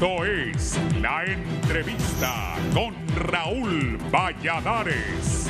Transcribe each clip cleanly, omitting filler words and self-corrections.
Esto es La Entrevista con Raúl Valladares.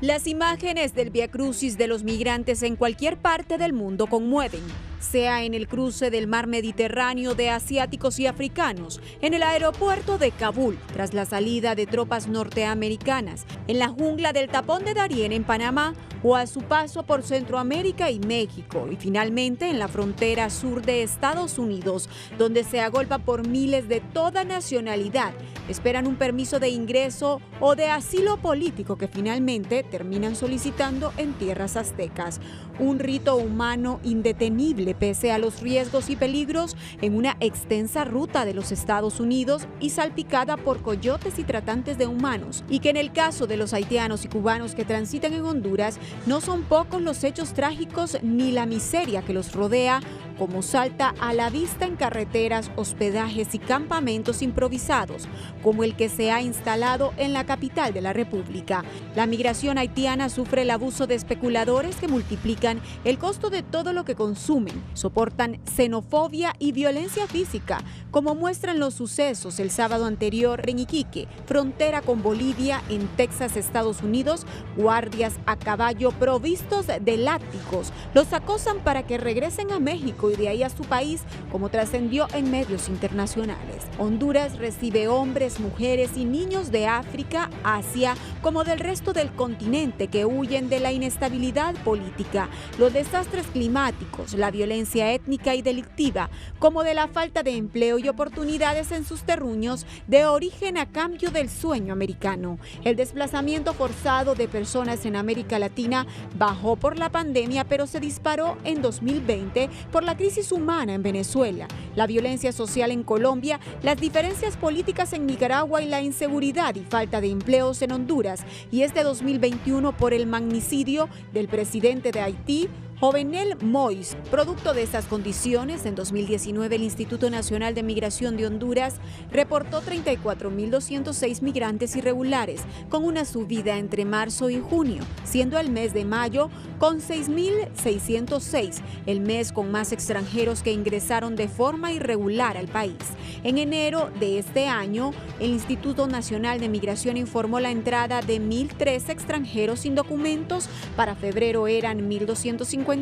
Las imágenes del viacrucis de los migrantes en cualquier parte del mundo conmueven, sea en el cruce del mar Mediterráneo de asiáticos y africanos, en el aeropuerto de Kabul, tras la salida de tropas norteamericanas, en la jungla del Tapón de Darién en Panamá o a su paso por Centroamérica y México, y finalmente en la frontera sur de Estados Unidos, donde se agolpa por miles de toda nacionalidad, esperan un permiso de ingreso o de asilo político que finalmente terminan solicitando en tierras aztecas. Un rito humano indetenible pese a los riesgos y peligros en una extensa ruta de los Estados Unidos y salpicada por coyotes y tratantes de humanos, y que en el caso de los haitianos y cubanos que transitan en Honduras, no son pocos los hechos trágicos ni la miseria que los rodea, como salta a la vista en carreteras, hospedajes y campamentos improvisados, como el que se ha instalado en la capital de la República. La migración haitiana sufre el abuso de especuladores que multiplican el costo de todo lo que consumen, soportan xenofobia y violencia física, como muestran los sucesos el sábado anterior en Iquique, frontera con Bolivia, en Texas, Estados Unidos. Guardias a caballo provistos de látigos los acosan para que regresen a México y de ahí a su país, como trascendió en medios internacionales. Honduras recibe hombres, mujeres y niños de África, Asia, como del resto del continente que huyen de la inestabilidad política, los desastres climáticos, la violencia étnica y delictiva, como de la falta de empleo y oportunidades en sus terruños de origen a cambio del sueño americano. El desplazamiento forzado de personas en América Latina bajó por la pandemia, pero se disparó en 2020 por la crisis humana en Venezuela, la violencia social en Colombia, las diferencias políticas en Nicaragua y la inseguridad y falta de empleos en Honduras, y este 2021 por el magnicidio del presidente de Haití, Jovenel Moïse. Producto de esas condiciones, en 2019 el Instituto Nacional de Migración de Honduras reportó 34.206 migrantes irregulares, con una subida entre marzo y junio, siendo el mes de mayo con 6.606, el mes con más extranjeros que ingresaron de forma irregular al país. En enero de este año, el Instituto Nacional de Migración informó la entrada de 1.003 extranjeros sin documentos. Para febrero eran 1.259,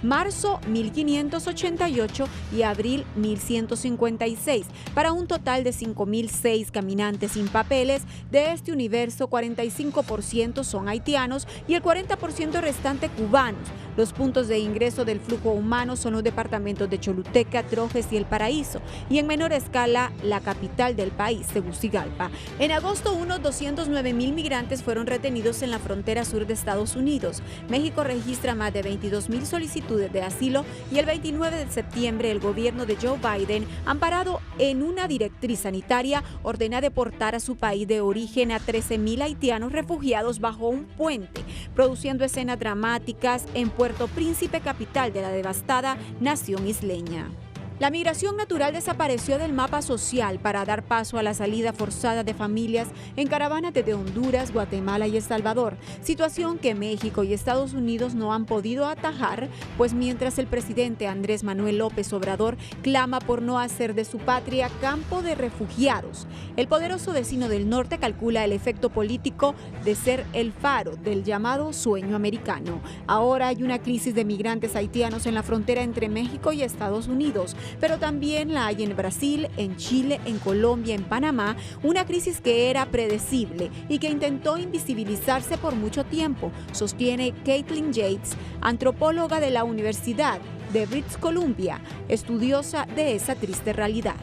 marzo 1.588 y abril 1.156, para un total de 5.006 caminantes sin papeles. De este universo, 45% son haitianos y el 40% restante cubanos. Los puntos de ingreso del flujo humano son los departamentos de Choluteca, Trojes y El Paraíso, y en menor escala la capital del país, Tegucigalpa. En agosto, unos 209.000 migrantes fueron retenidos en la frontera sur de Estados Unidos. México registra más de 22.000 solicitudes de asilo, y el 29 de septiembre el gobierno de Joe Biden, amparado en una directriz sanitaria, ordena deportar a su país de origen a 13.000 haitianos refugiados bajo un puente, produciendo escenas dramáticas en Puerto Príncipe, capital de la devastada nación isleña. La migración natural desapareció del mapa social para dar paso a la salida forzada de familias en caravanas desde Honduras, Guatemala y El Salvador, situación que México y Estados Unidos no han podido atajar, pues mientras el presidente Andrés Manuel López Obrador clama por no hacer de su patria campo de refugiados, el poderoso vecino del norte calcula el efecto político de ser el faro del llamado sueño americano. Ahora hay una crisis de migrantes haitianos en la frontera entre México y Estados Unidos, pero también la hay en Brasil, en Chile, en Colombia, en Panamá, una crisis que era predecible y que intentó invisibilizarse por mucho tiempo, sostiene Caitlin Yates, antropóloga de la Universidad de British Columbia, estudiosa de esa triste realidad.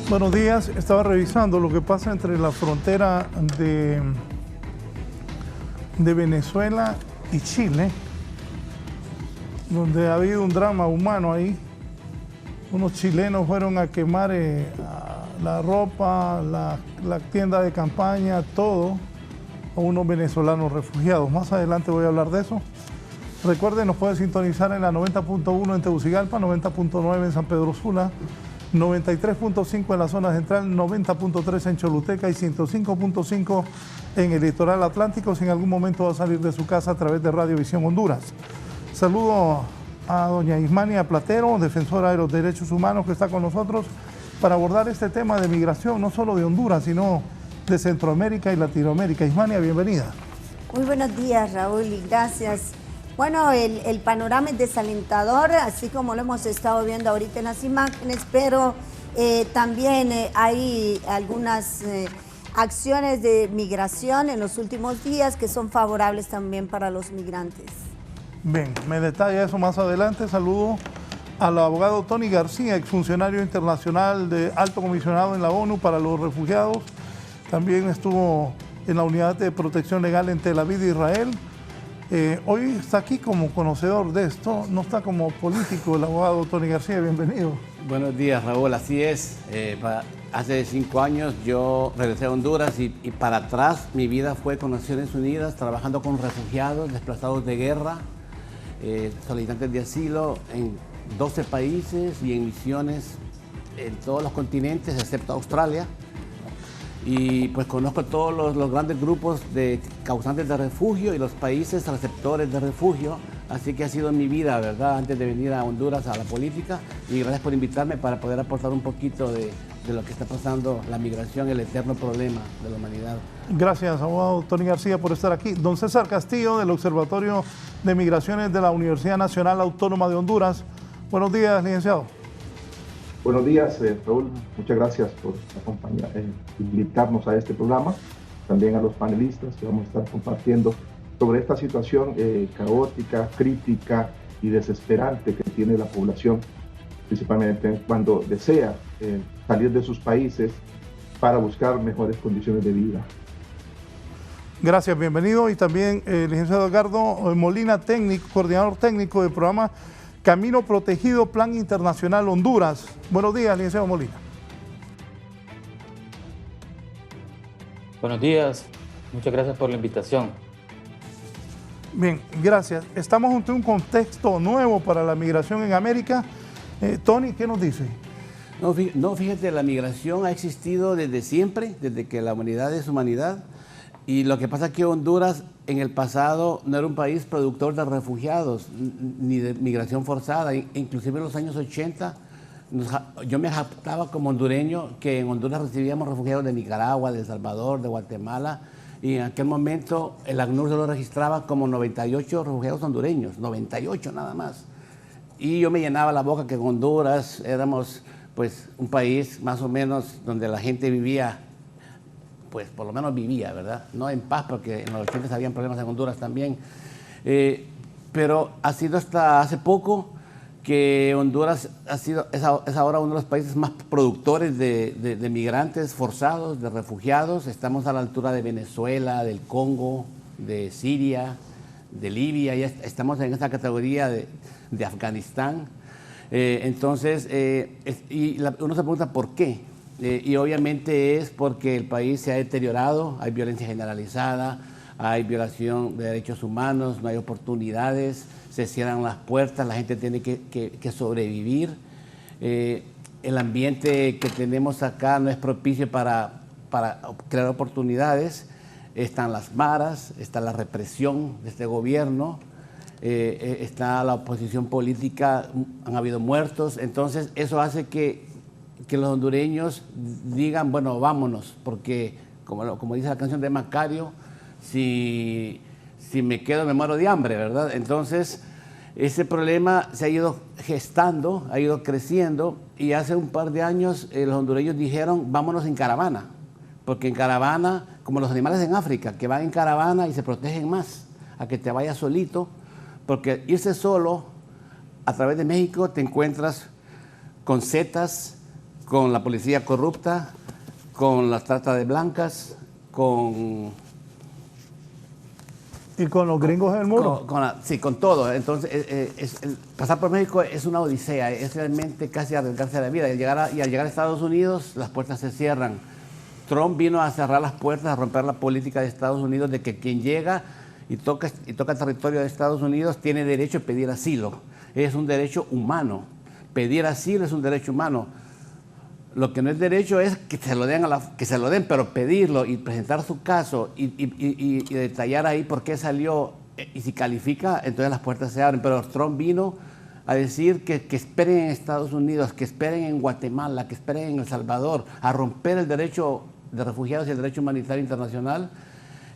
Buenos días, estaba revisando lo que pasa entre la frontera de de Venezuela y Chile, donde ha habido un drama humano ahí. Unos chilenos fueron a quemar la ropa, la tienda de campaña, todo, a unos venezolanos refugiados. Más adelante voy a hablar de eso. Recuerden, nos pueden sintonizar en la 90.1 en Tegucigalpa, 90.9 en San Pedro Sula, 93.5 en la zona central, 90.3 en Choluteca y 105.5 en el litoral atlántico, si en algún momento va a salir de su casa a través de Radio Visión Honduras. Saludo a doña Ismania Platero, defensora de los derechos humanos, que está con nosotros para abordar este tema de migración, no solo de Honduras, sino de Centroamérica y Latinoamérica. Ismania, bienvenida. Muy buenos días, Raúl, y gracias. Bueno, el panorama es desalentador, así como lo hemos estado viendo ahorita en las imágenes, pero también hay algunas acciones de migración en los últimos días que son favorables también para los migrantes. Bien, me detalla eso más adelante. Saludo al abogado Tony García, exfuncionario internacional de alto comisionado en la ONU para los refugiados. También estuvo en la unidad de protección legal en Tel Aviv, Israel. Hoy está aquí como conocedor de esto, no está como político el abogado Tony García. Bienvenido. Buenos días, Raúl, así es. Hace 5 años yo regresé a Honduras y para atrás mi vida fue con Naciones Unidas, trabajando con refugiados, desplazados de guerra, solicitantes de asilo en 12 países y en misiones en todos los continentes excepto Australia. Y pues conozco todos los grandes grupos de causantes de refugio y los países receptores de refugio, así que ha sido mi vida, ¿verdad?, antes de venir a Honduras a la política, y gracias por invitarme para poder aportar un poquito de lo que está pasando, la migración, el eterno problema de la humanidad. Gracias, abogado Tony García, por estar aquí. Don César Castillo, del Observatorio de Migraciones de la Universidad Nacional Autónoma de Honduras. Buenos días, licenciado. Buenos días, Raúl. Muchas gracias por invitarnos a este programa. También a los panelistas que vamos a estar compartiendo sobre esta situación caótica, crítica y desesperante que tiene la población, principalmente cuando desea salir de sus países para buscar mejores condiciones de vida. Gracias, bienvenido. Y también el licenciado Edgardo Molina, coordinador técnico del programa Camino Protegido, Plan Internacional Honduras. Buenos días, licenciado Molina. Buenos días, muchas gracias por la invitación. Bien, gracias. Estamos ante un contexto nuevo para la migración en América. Tony, ¿qué nos dice? No, fíjate, la migración ha existido desde siempre, desde que la humanidad es humanidad. Y lo que pasa es que Honduras en el pasado no era un país productor de refugiados ni de migración forzada. Inclusive en los años 80 yo me jactaba como hondureño que en Honduras recibíamos refugiados de Nicaragua, de El Salvador, de Guatemala, y en aquel momento el ACNUR se lo registraba como 98 refugiados hondureños, 98 nada más. Y yo me llenaba la boca que en Honduras éramos pues un país más o menos donde la gente vivía, pues por lo menos vivía, ¿verdad? No en paz, porque en los 80 habían problemas en Honduras también. Pero ha sido hasta hace poco que Honduras es ahora uno de los países más productores de migrantes forzados, de refugiados. Estamos a la altura de Venezuela, del Congo, de Siria, de Libia, ya estamos en esa categoría de Afganistán. Entonces, uno se pregunta por qué. Y obviamente es porque el país se ha deteriorado, hay violencia generalizada, hay violación de derechos humanos, no hay oportunidades, se cierran las puertas, la gente tiene que sobrevivir. El ambiente que tenemos acá no es propicio para crear oportunidades. Están las maras, está la represión de este gobierno, está la oposición política, han habido muertos. Entonces eso hace que los hondureños digan, bueno, vámonos, porque como dice la canción de Macario, si me quedo me muero de hambre, ¿verdad? Entonces ese problema se ha ido gestando, ha ido creciendo, y hace un par de años los hondureños dijeron, vámonos en caravana, porque en caravana, como los animales en África, que van en caravana y se protegen más a que te vayas solito, porque irse solo a través de México te encuentras con zetas, con la policía corrupta, con la trata de blancas, con ¿Y con los gringos en el muro? Sí, con todo. Entonces, pasar por México es una odisea, es realmente casi arriesgarse a la vida. Y al llegar a Estados Unidos, las puertas se cierran. Trump vino a cerrar las puertas, a romper la política de Estados Unidos de que quien llega y toca territorio de Estados Unidos tiene derecho a pedir asilo. Es un derecho humano. Pedir asilo es un derecho humano. Lo que no es derecho es que se lo den, pero pedirlo y presentar su caso y detallar ahí por qué salió y si califica, entonces las puertas se abren. Pero Trump vino a decir que esperen en Estados Unidos, que esperen en Guatemala, que esperen en El Salvador, a romper el derecho de refugiados y el derecho humanitario internacional.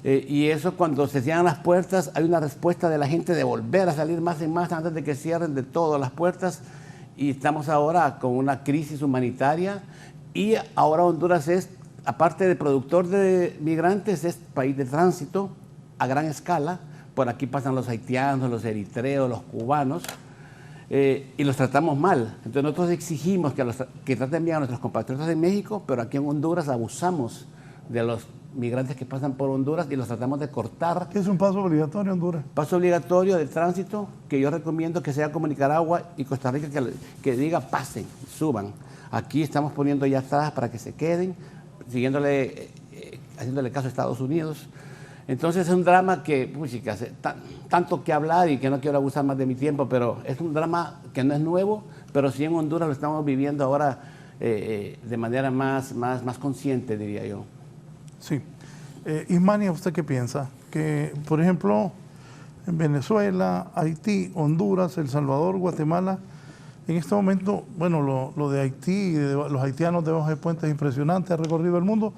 Y eso, cuando se cierran las puertas, hay una respuesta de la gente de volver a salir más y más antes de que cierren de todo las puertas. Y estamos ahora con una crisis humanitaria y ahora Honduras es, aparte de productor de migrantes, es país de tránsito a gran escala. Por aquí pasan los haitianos, los eritreos, los cubanos y los tratamos mal. Entonces nosotros exigimos que traten bien a nuestros compatriotas en México, pero aquí en Honduras abusamos de los migrantes que pasan por Honduras y los tratamos de cortar. ¿Qué es un paso obligatorio en Honduras? Paso obligatorio de tránsito que yo recomiendo que sea como Nicaragua y Costa Rica, que diga pasen, suban. Aquí estamos poniendo ya atrás para que se queden, haciéndole caso a Estados Unidos. Entonces es un drama que, tanto que hablar y que no quiero abusar más de mi tiempo, pero es un drama que no es nuevo, pero sí en Honduras lo estamos viviendo ahora de manera más consciente, diría yo. Sí. Ismania, ¿usted qué piensa? Que, por ejemplo, en Venezuela, Haití, Honduras, El Salvador, Guatemala, en este momento, bueno, lo de Haití, los haitianos debajo de puentes es impresionante, ha recorrido el mundo,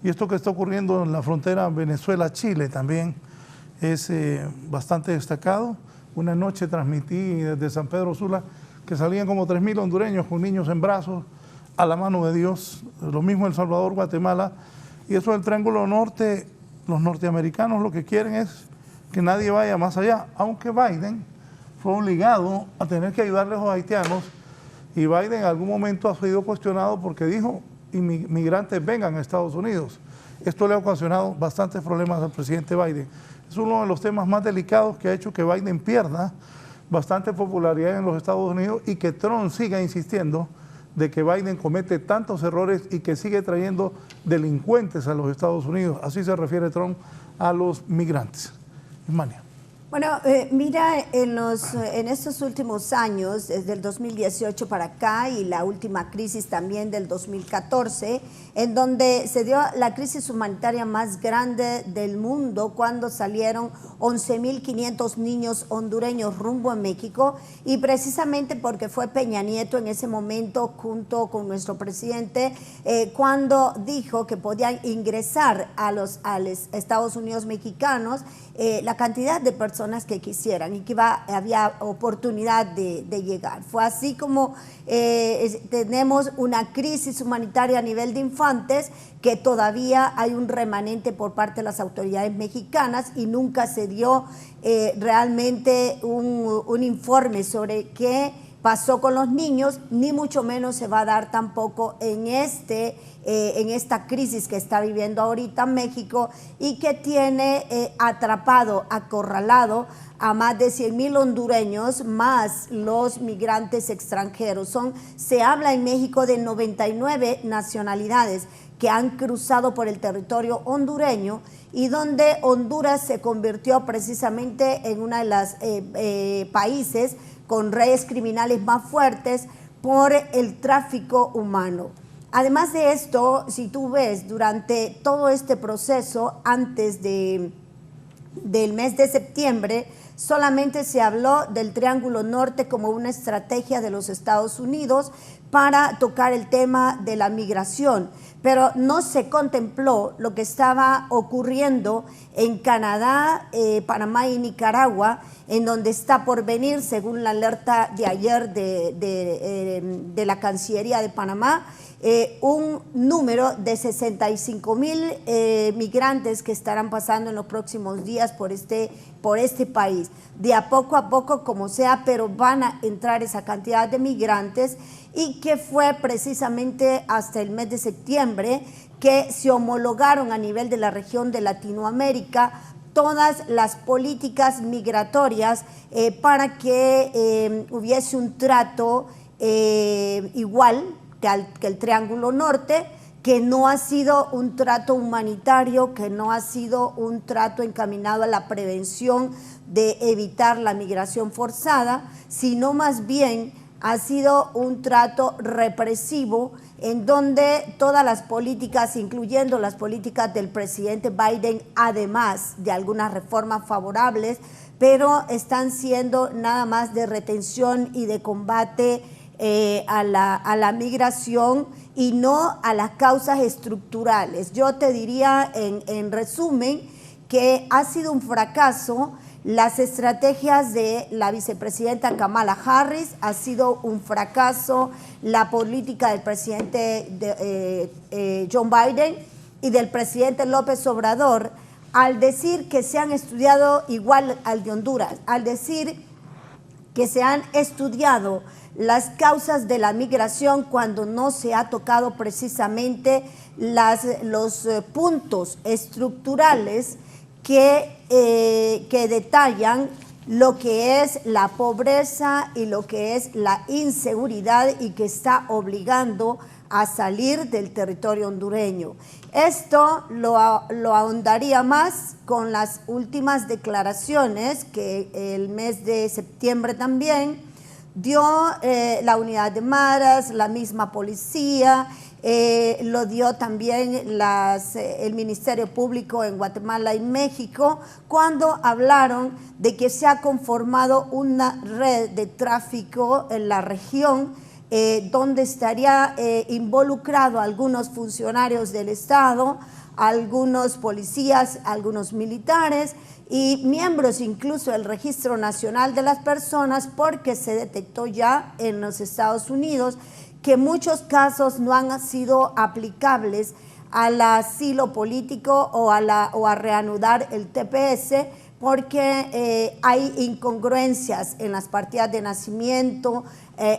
y esto que está ocurriendo en la frontera Venezuela-Chile también es bastante destacado. Una noche transmití desde San Pedro Sula que salían como 3.000 hondureños con niños en brazos, a la mano de Dios, lo mismo El Salvador, Guatemala. Y eso del Triángulo Norte, los norteamericanos lo que quieren es que nadie vaya más allá, aunque Biden fue obligado a tener que ayudarle a los haitianos y Biden en algún momento ha sido cuestionado porque dijo, inmigrantes vengan a Estados Unidos. Esto le ha ocasionado bastantes problemas al presidente Biden. Es uno de los temas más delicados que ha hecho que Biden pierda bastante popularidad en los Estados Unidos y que Trump siga insistiendo de que Biden comete tantos errores y que sigue trayendo delincuentes a los Estados Unidos. Así se refiere Trump a los migrantes. Ismania. Bueno, mira, en estos últimos años, desde el 2018 para acá y la última crisis también del 2014, en donde se dio la crisis humanitaria más grande del mundo cuando salieron 11.500 niños hondureños rumbo a México, y precisamente porque fue Peña Nieto en ese momento junto con nuestro presidente cuando dijo que podían ingresar a los Estados Unidos mexicanos la cantidad de personas que quisieran y que había oportunidad de llegar. Fue así como tenemos una crisis humanitaria a nivel de infantes, que todavía hay un remanente por parte de las autoridades mexicanas y nunca se dio realmente un informe sobre qué pasó con los niños, ni mucho menos se va a dar tampoco en esta crisis que está viviendo ahorita México y que tiene atrapado, acorralado a más de 100.000 hondureños, más los migrantes extranjeros. Se habla en México de 99 nacionalidades que han cruzado por el territorio hondureño y donde Honduras se convirtió precisamente en uno de los países con redes criminales más fuertes por el tráfico humano. Además de esto, si tú ves, durante todo este proceso, antes del mes de septiembre, solamente se habló del Triángulo Norte como una estrategia de los Estados Unidos para tocar el tema de la migración, pero no se contempló lo que estaba ocurriendo en Canadá, Panamá y Nicaragua, en donde está por venir, según la alerta de ayer de la Cancillería de Panamá, un número de 65,000 migrantes que estarán pasando en los próximos días por este país. De a poco, como sea, pero van a entrar esa cantidad de migrantes, y que fue precisamente hasta el mes de septiembre que se homologaron a nivel de la región de Latinoamérica todas las políticas migratorias para que hubiese un trato igual que el Triángulo Norte, que no ha sido un trato humanitario, que no ha sido un trato encaminado a la prevención de evitar la migración forzada, sino más bien ha sido un trato represivo en donde todas las políticas, incluyendo las políticas del presidente Biden, además de algunas reformas favorables, pero están siendo nada más de retención y de combate a la migración y no a las causas estructurales. Yo te diría en resumen que ha sido un fracaso las estrategias de la vicepresidenta Kamala Harris, ha sido un fracaso la política del presidente John Biden y del presidente López Obrador al decir que se han estudiado igual al de Honduras, al decir que se han estudiado las causas de la migración cuando no se ha tocado precisamente los puntos estructurales que detallan lo que es la pobreza y lo que es la inseguridad y que está obligando a salir del territorio hondureño. Esto lo ahondaría más con las últimas declaraciones que el mes de septiembre también dio la unidad de maras, la misma policía, lo dio también el Ministerio Público en Guatemala y México, cuando hablaron de que se ha conformado una red de tráfico en la región donde estaría involucrado algunos funcionarios del Estado, algunos policías, algunos militares y miembros incluso del Registro Nacional de las Personas, porque se detectó ya en los Estados Unidos que muchos casos no han sido aplicables al asilo político o a reanudar el TPS, porque hay incongruencias en las partidas de nacimiento,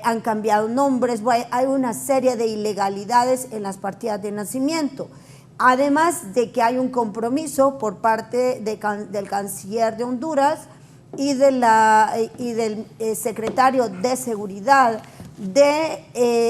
han cambiado nombres, hay una serie de ilegalidades en las partidas de nacimiento. Además de que hay un compromiso por parte del canciller de Honduras y del secretario de Seguridad de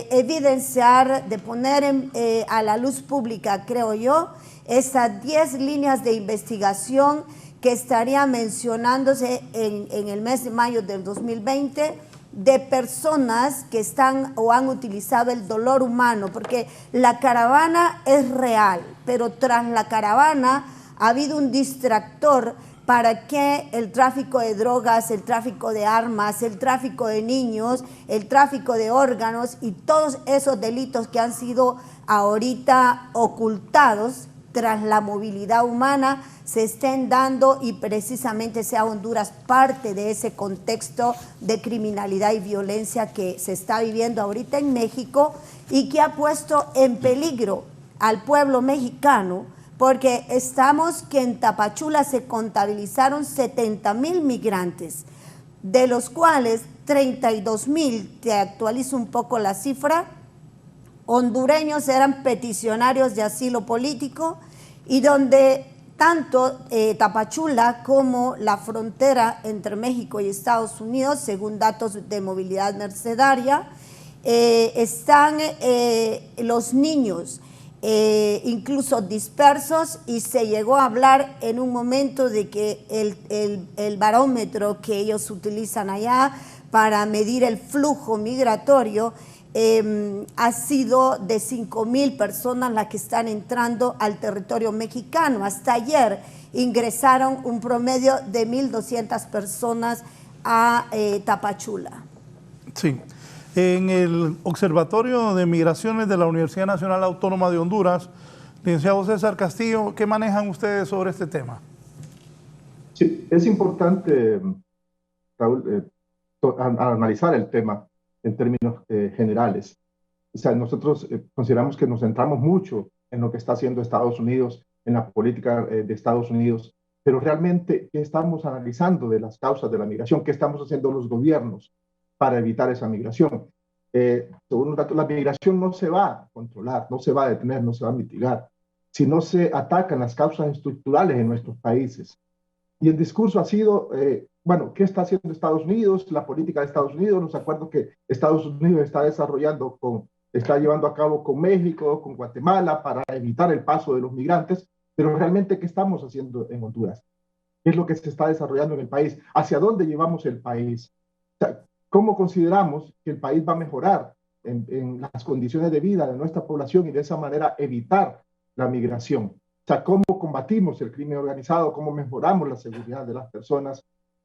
evidenciar, de poner a la luz pública, creo yo, esas 10 líneas de investigación que estaría mencionándose en el mes de mayo del 2020 de personas que están o han utilizado el dolor humano, porque la caravana es real, pero tras la caravana ha habido un distractor para que el tráfico de drogas, el tráfico de armas, el tráfico de niños, el tráfico de órganos y todos esos delitos que han sido ahorita ocultados tras la movilidad humana se estén dando, y precisamente sea Honduras parte de ese contexto de criminalidad y violencia que se está viviendo ahorita en México y que ha puesto en peligro al pueblo mexicano, porque estamos que en Tapachula se contabilizaron 70,000 migrantes, de los cuales 32,000, te actualizo un poco la cifra, hondureños eran peticionarios de asilo político, y donde tanto Tapachula como la frontera entre México y Estados Unidos, según datos de movilidad mercedaria, están los niños incluso dispersos, y se llegó a hablar en un momento de que el barómetro que ellos utilizan allá para medir el flujo migratorio ha sido de 5,000 personas las que están entrando al territorio mexicano. Hasta ayer ingresaron un promedio de 1,200 personas a Tapachula. Sí. En el Observatorio de Migraciones de la Universidad Nacional Autónoma de Honduras, licenciado César Castillo, ¿qué manejan ustedes sobre este tema? Sí, es importante, Raúl, analizar el tema en términos generales. O sea, nosotros consideramos que nos centramos mucho en lo que está haciendo Estados Unidos, en la política de Estados Unidos, pero realmente, ¿qué estamos analizando de las causas de la migración? ¿Qué estamos haciendo los gobiernos para evitar esa migración? Según los datos, la migración no se va a controlar, no se va a detener, no se va a mitigar, si no se atacan las causas estructurales en nuestros países. Y el discurso ha sido, bueno, ¿qué está haciendo Estados Unidos? La política de Estados Unidos, nos acuerdo que Estados Unidos está llevando a cabo con México, con Guatemala, para evitar el paso de los migrantes, pero realmente, ¿qué estamos haciendo en Honduras? ¿Qué es lo que se está desarrollando en el país? ¿Hacia dónde llevamos el país? O sea, ¿cómo consideramos que el país va a mejorar en las condiciones de vida de nuestra población y de esa manera evitar la migración? O sea, ¿cómo combatimos el crimen organizado? ¿Cómo mejoramos la seguridad de las personas?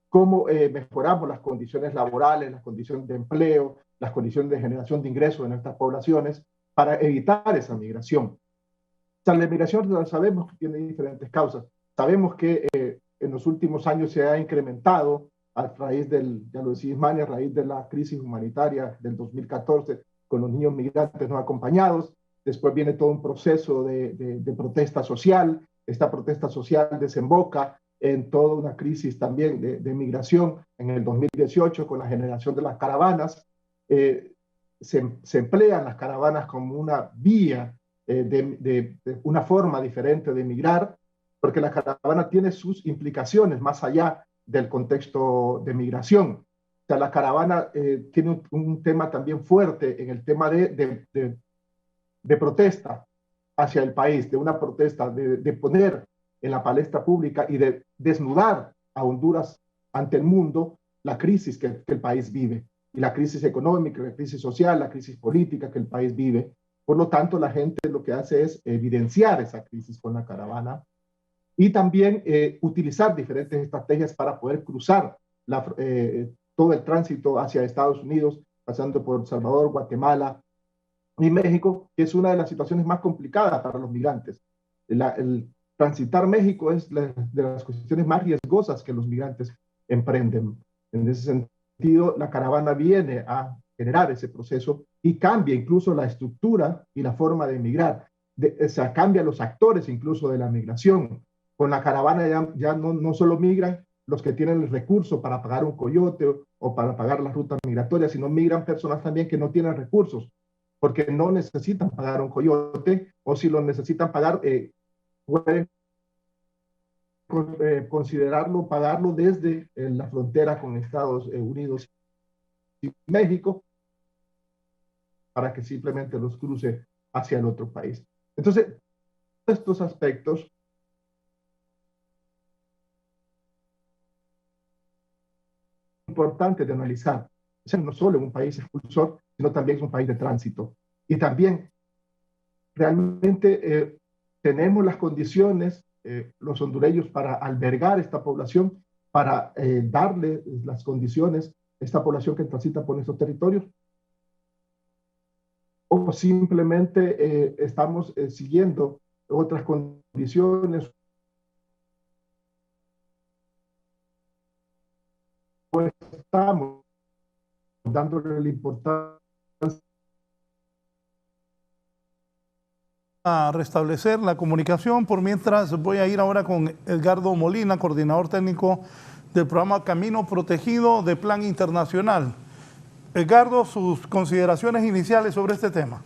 ¿Cómo mejoramos las condiciones laborales, las condiciones de empleo, las condiciones de generación de ingresos de nuestras poblaciones para evitar esa migración? O sea, la migración sabemos que tiene diferentes causas. Sabemos que en los últimos años se ha incrementado a raíz ya lo decía Ismani, a raíz de la crisis humanitaria del 2014 con los niños migrantes no acompañados. Después viene todo un proceso de protesta social. Esta protesta social desemboca en toda una crisis también de migración en el 2018 con la generación de las caravanas. Se emplean las caravanas como una vía, una forma diferente de migrar, porque la caravana tiene sus implicaciones más allá del contexto de migración. O sea, la caravana tiene un tema también fuerte en el tema de protesta hacia el país, de una protesta, de poner en la palestra pública y de desnudar a Honduras ante el mundo la crisis que el país vive, y la crisis económica, la crisis social, la crisis política que el país vive. Por lo tanto, la gente lo que hace es evidenciar esa crisis con la caravana y también utilizar diferentes estrategias para poder cruzar todo el tránsito hacia Estados Unidos, pasando por El Salvador, Guatemala y México, que es una de las situaciones más complicadas para los migrantes. El transitar México es de las cuestiones más riesgosas que los migrantes emprenden. En ese sentido, la caravana viene a generar ese proceso y cambia incluso la estructura y la forma de migrar. O sea, cambia los actores incluso de la migración. Con la caravana ya no solo migran los que tienen el recurso para pagar un coyote o para pagar la ruta migratoria, sino migran personas también que no tienen recursos, porque no necesitan pagar un coyote, o si lo necesitan pagar, pueden pagarlo desde la frontera con Estados Unidos y México, para que simplemente los cruce hacia el otro país. Entonces, estos aspectos importantes de analizar. O sea, no solo en un país expulsor, sino también es un país de tránsito. Y también, realmente tenemos las condiciones, los hondureños, para albergar esta población, para darle las condiciones a esta población que transita por nuestros territorios. O simplemente estamos siguiendo otras condiciones, o estamos dándole la importancia a restablecer la comunicación. Por mientras, voy a ir ahora con Edgardo Molina, coordinador técnico del programa Camino Protegido de Plan Internacional. Edgardo, sus consideraciones iniciales sobre este tema.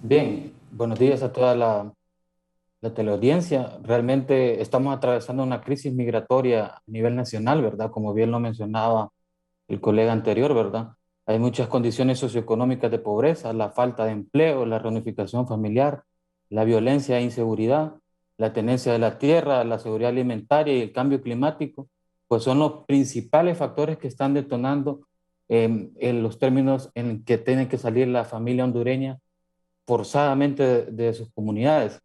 Bien, buenos días a toda la teleaudiencia. Realmente estamos atravesando una crisis migratoria a nivel nacional, ¿verdad? Como bien lo mencionaba el colega anterior, ¿verdad? Hay muchas condiciones socioeconómicas de pobreza, la falta de empleo, la reunificación familiar, la violencia e inseguridad, la tenencia de la tierra, la seguridad alimentaria y el cambio climático, pues son los principales factores que están detonando en los términos en que tiene que salir la familia hondureña forzadamente de sus comunidades.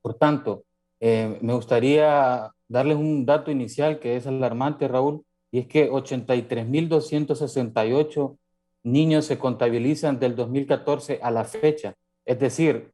Por tanto, me gustaría darles un dato inicial que es alarmante, Raúl, y es que 83.268 niños se contabilizan del 2014 a la fecha. Es decir,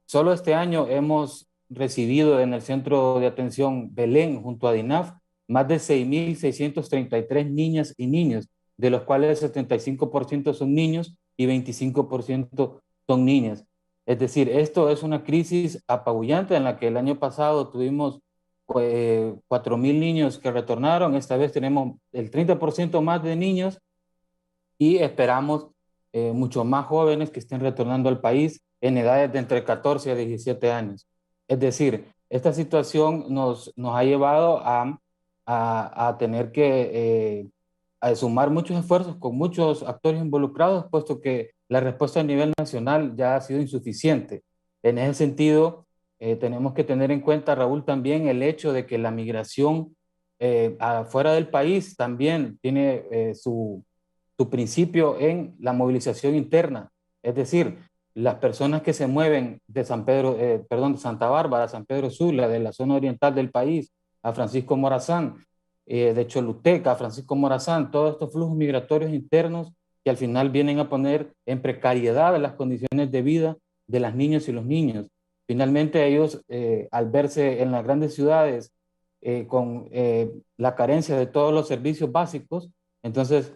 solo este año hemos recibido en el Centro de Atención Belén, junto a DINAF, más de 6.633 niñas y niños, de los cuales 75% son niños y 25% son niñas. Es decir, esto es una crisis apabullante en la que el año pasado tuvimos 4.000 niños que retornaron. Esta vez tenemos el 30% más de niños y esperamos mucho más jóvenes que estén retornando al país en edades de entre 14 a 17 años. Es decir, esta situación nos ha llevado a tener que a sumar muchos esfuerzos con muchos actores involucrados, puesto que la respuesta a nivel nacional ya ha sido insuficiente. En ese sentido, tenemos que tener en cuenta, Raúl, también el hecho de que la migración afuera del país también tiene su principio en la movilización interna. Es decir, las personas que se mueven de de Santa Bárbara, San Pedro Sula, de la zona oriental del país, a Francisco Morazán, de Choluteca, Francisco Morazán, todos estos flujos migratorios internos que al final vienen a poner en precariedad las condiciones de vida de las niñas y los niños. Finalmente ellos, al verse en las grandes ciudades con la carencia de todos los servicios básicos, entonces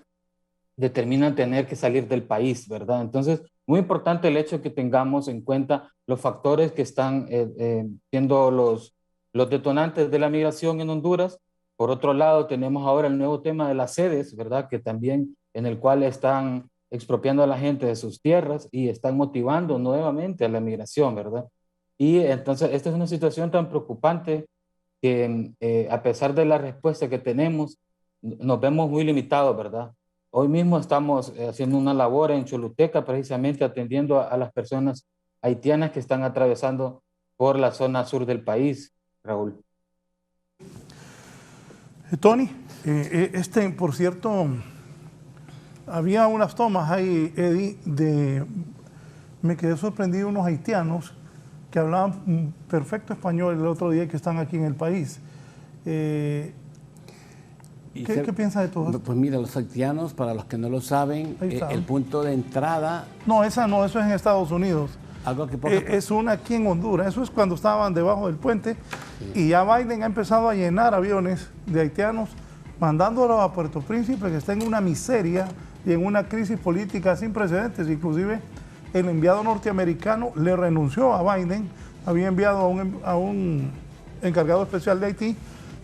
determinan tener que salir del país, ¿verdad? Entonces, muy importante el hecho que tengamos en cuenta los factores que están siendo los detonantes de la migración en Honduras. Por otro lado, tenemos ahora el nuevo tema de las sedes, ¿verdad? Que también, en el cual están expropiando a la gente de sus tierras y están motivando nuevamente a la migración, ¿verdad? Y entonces, esta es una situación tan preocupante que a pesar de la respuesta que tenemos, nos vemos muy limitados, ¿verdad? Hoy mismo estamos haciendo una labor en Choluteca, precisamente atendiendo a las personas haitianas que están atravesando por la zona sur del país, Raúl. Tony, por cierto, había unas tomas ahí, Eddie, me quedé sorprendido unos haitianos que hablaban perfecto español el otro día que están aquí en el país. ¿Qué piensas de todo esto? Pues mira, los haitianos, para los que no lo saben, el punto de entrada... No, esa no, eso es en Estados Unidos. Algo que es una aquí en Honduras, eso es cuando estaban debajo del puente, sí. Y ya Biden ha empezado a llenar aviones de haitianos, mandándolos a Puerto Príncipe, que está en una miseria y en una crisis política sin precedentes. Inclusive el enviado norteamericano le renunció a Biden, había enviado a un encargado especial de Haití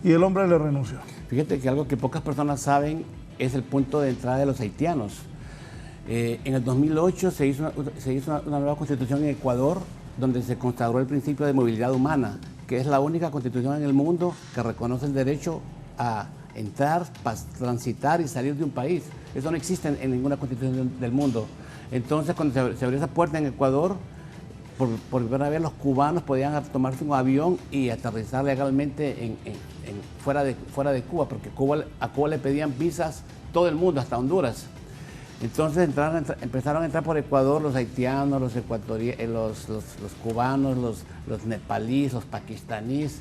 y el hombre le renunció. Fíjate que algo que pocas personas saben es el punto de entrada de los haitianos. En el 2008 se hizo una nueva constitución en Ecuador, donde se consagró el principio de movilidad humana, que es la única constitución en el mundo que reconoce el derecho a entrar, transitar y salir de un país. Eso no existe en ninguna constitución del mundo. Entonces, cuando se abrió esa puerta en Ecuador, por primera vez los cubanos podían tomarse un avión y aterrizar legalmente fuera de Cuba, porque a Cuba le pedían visas todo el mundo, hasta Honduras. Entonces empezaron a entrar por Ecuador los haitianos, los cubanos, los nepalíes, los pakistaníes,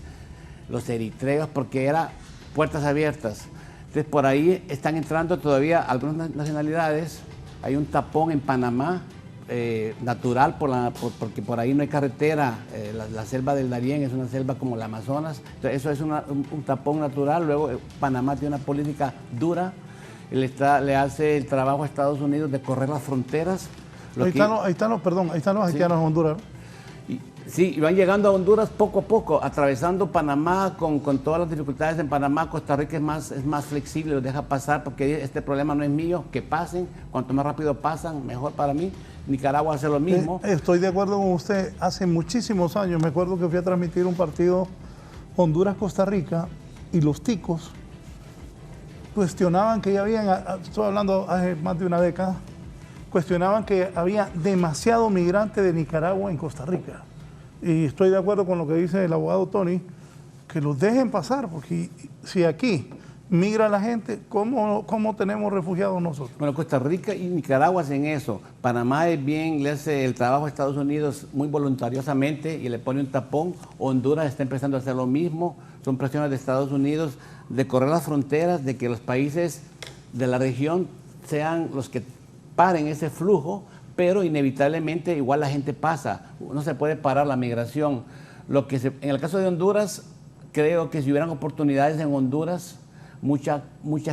los eritreos, porque eran puertas abiertas. Entonces por ahí están entrando todavía algunas nacionalidades. Hay un tapón en Panamá natural porque por ahí no hay carretera. La selva del Darién es una selva como la Amazonas. Entonces eso es un tapón natural. Luego Panamá tiene una política dura. Le hace el trabajo a Estados Unidos de correr las fronteras. Ahí están los haitianos en Honduras. Sí, van llegando a Honduras poco a poco, atravesando Panamá con todas las dificultades en Panamá. Costa Rica es más flexible, los deja pasar porque este problema no es mío, que pasen. Cuanto más rápido pasan, mejor para mí. Nicaragua hace lo mismo. Estoy de acuerdo con usted. Hace muchísimos años me acuerdo que fui a transmitir un partido Honduras-Costa Rica y los ticos cuestionaban que ya habían, estoy hablando hace más de una década, cuestionaban que había demasiado migrante de Nicaragua en Costa Rica. Y estoy de acuerdo con lo que dice el abogado Tony, que los dejen pasar, porque si aquí migra la gente, ¿cómo tenemos refugiados nosotros? Bueno, Costa Rica y Nicaragua hacen eso. Panamá es bien, le hace el trabajo a Estados Unidos muy voluntariosamente y le pone un tapón. Honduras está empezando a hacer lo mismo. Son presiones de Estados Unidos de correr las fronteras, de que los países de la región sean los que paren ese flujo, pero inevitablemente igual la gente pasa. No se puede parar la migración. En el caso de Honduras, creo que si hubieran oportunidades en Honduras, mucha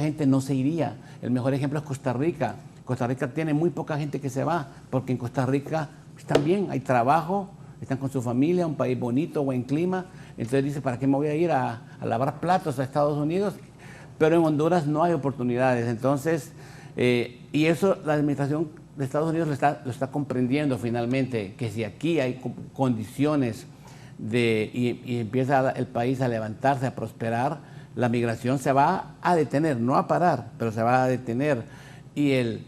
gente no se iría. El mejor ejemplo es Costa Rica. Costa Rica tiene muy poca gente que se va, porque en Costa Rica están bien, hay trabajo, están con su familia, un país bonito, buen clima. Entonces dice, ¿para qué me voy a ir a lavar platos a Estados Unidos? Pero en Honduras no hay oportunidades. Entonces, y eso la administración de Estados Unidos lo está comprendiendo finalmente, que si aquí hay condiciones y empieza el país a levantarse, a prosperar, la migración se va a detener, no a parar, pero se va a detener. Y el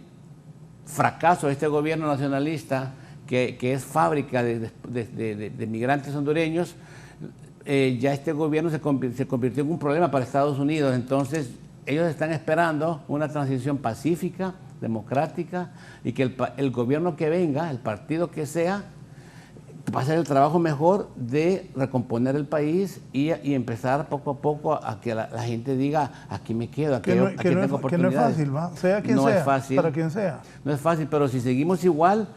fracaso de este gobierno nacionalista, que es fábrica de migrantes hondureños, ya este gobierno se convirtió en un problema para Estados Unidos. Entonces ellos están esperando una transición pacífica, democrática, y que el gobierno que venga, el partido que sea, va a hacer el trabajo mejor de recomponer el país y empezar poco a poco a que la gente diga, aquí me quedo, aquí tengo oportunidades. Que no es fácil, ¿va? Sea quien no sea, es fácil, para quien sea. No es fácil, pero si seguimos igual,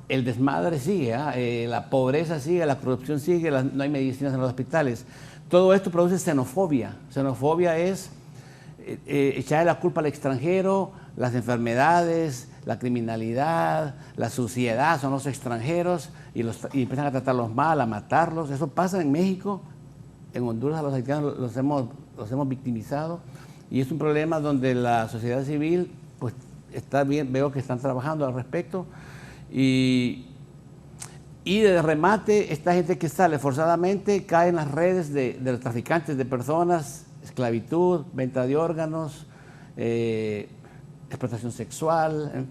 el desmadre sigue, la pobreza sigue, la corrupción sigue, no hay medicinas en los hospitales. Todo esto produce xenofobia. Xenofobia es echarle la culpa al extranjero, las enfermedades, la criminalidad, la suciedad, son los extranjeros y empiezan a tratarlos mal, a matarlos. Eso pasa en México, en Honduras a los haitianos los hemos victimizado, y es un problema donde la sociedad civil pues está bien, veo que están trabajando al respecto, y de remate esta gente que sale forzadamente cae en las redes de los traficantes de personas, esclavitud, venta de órganos, explotación sexual.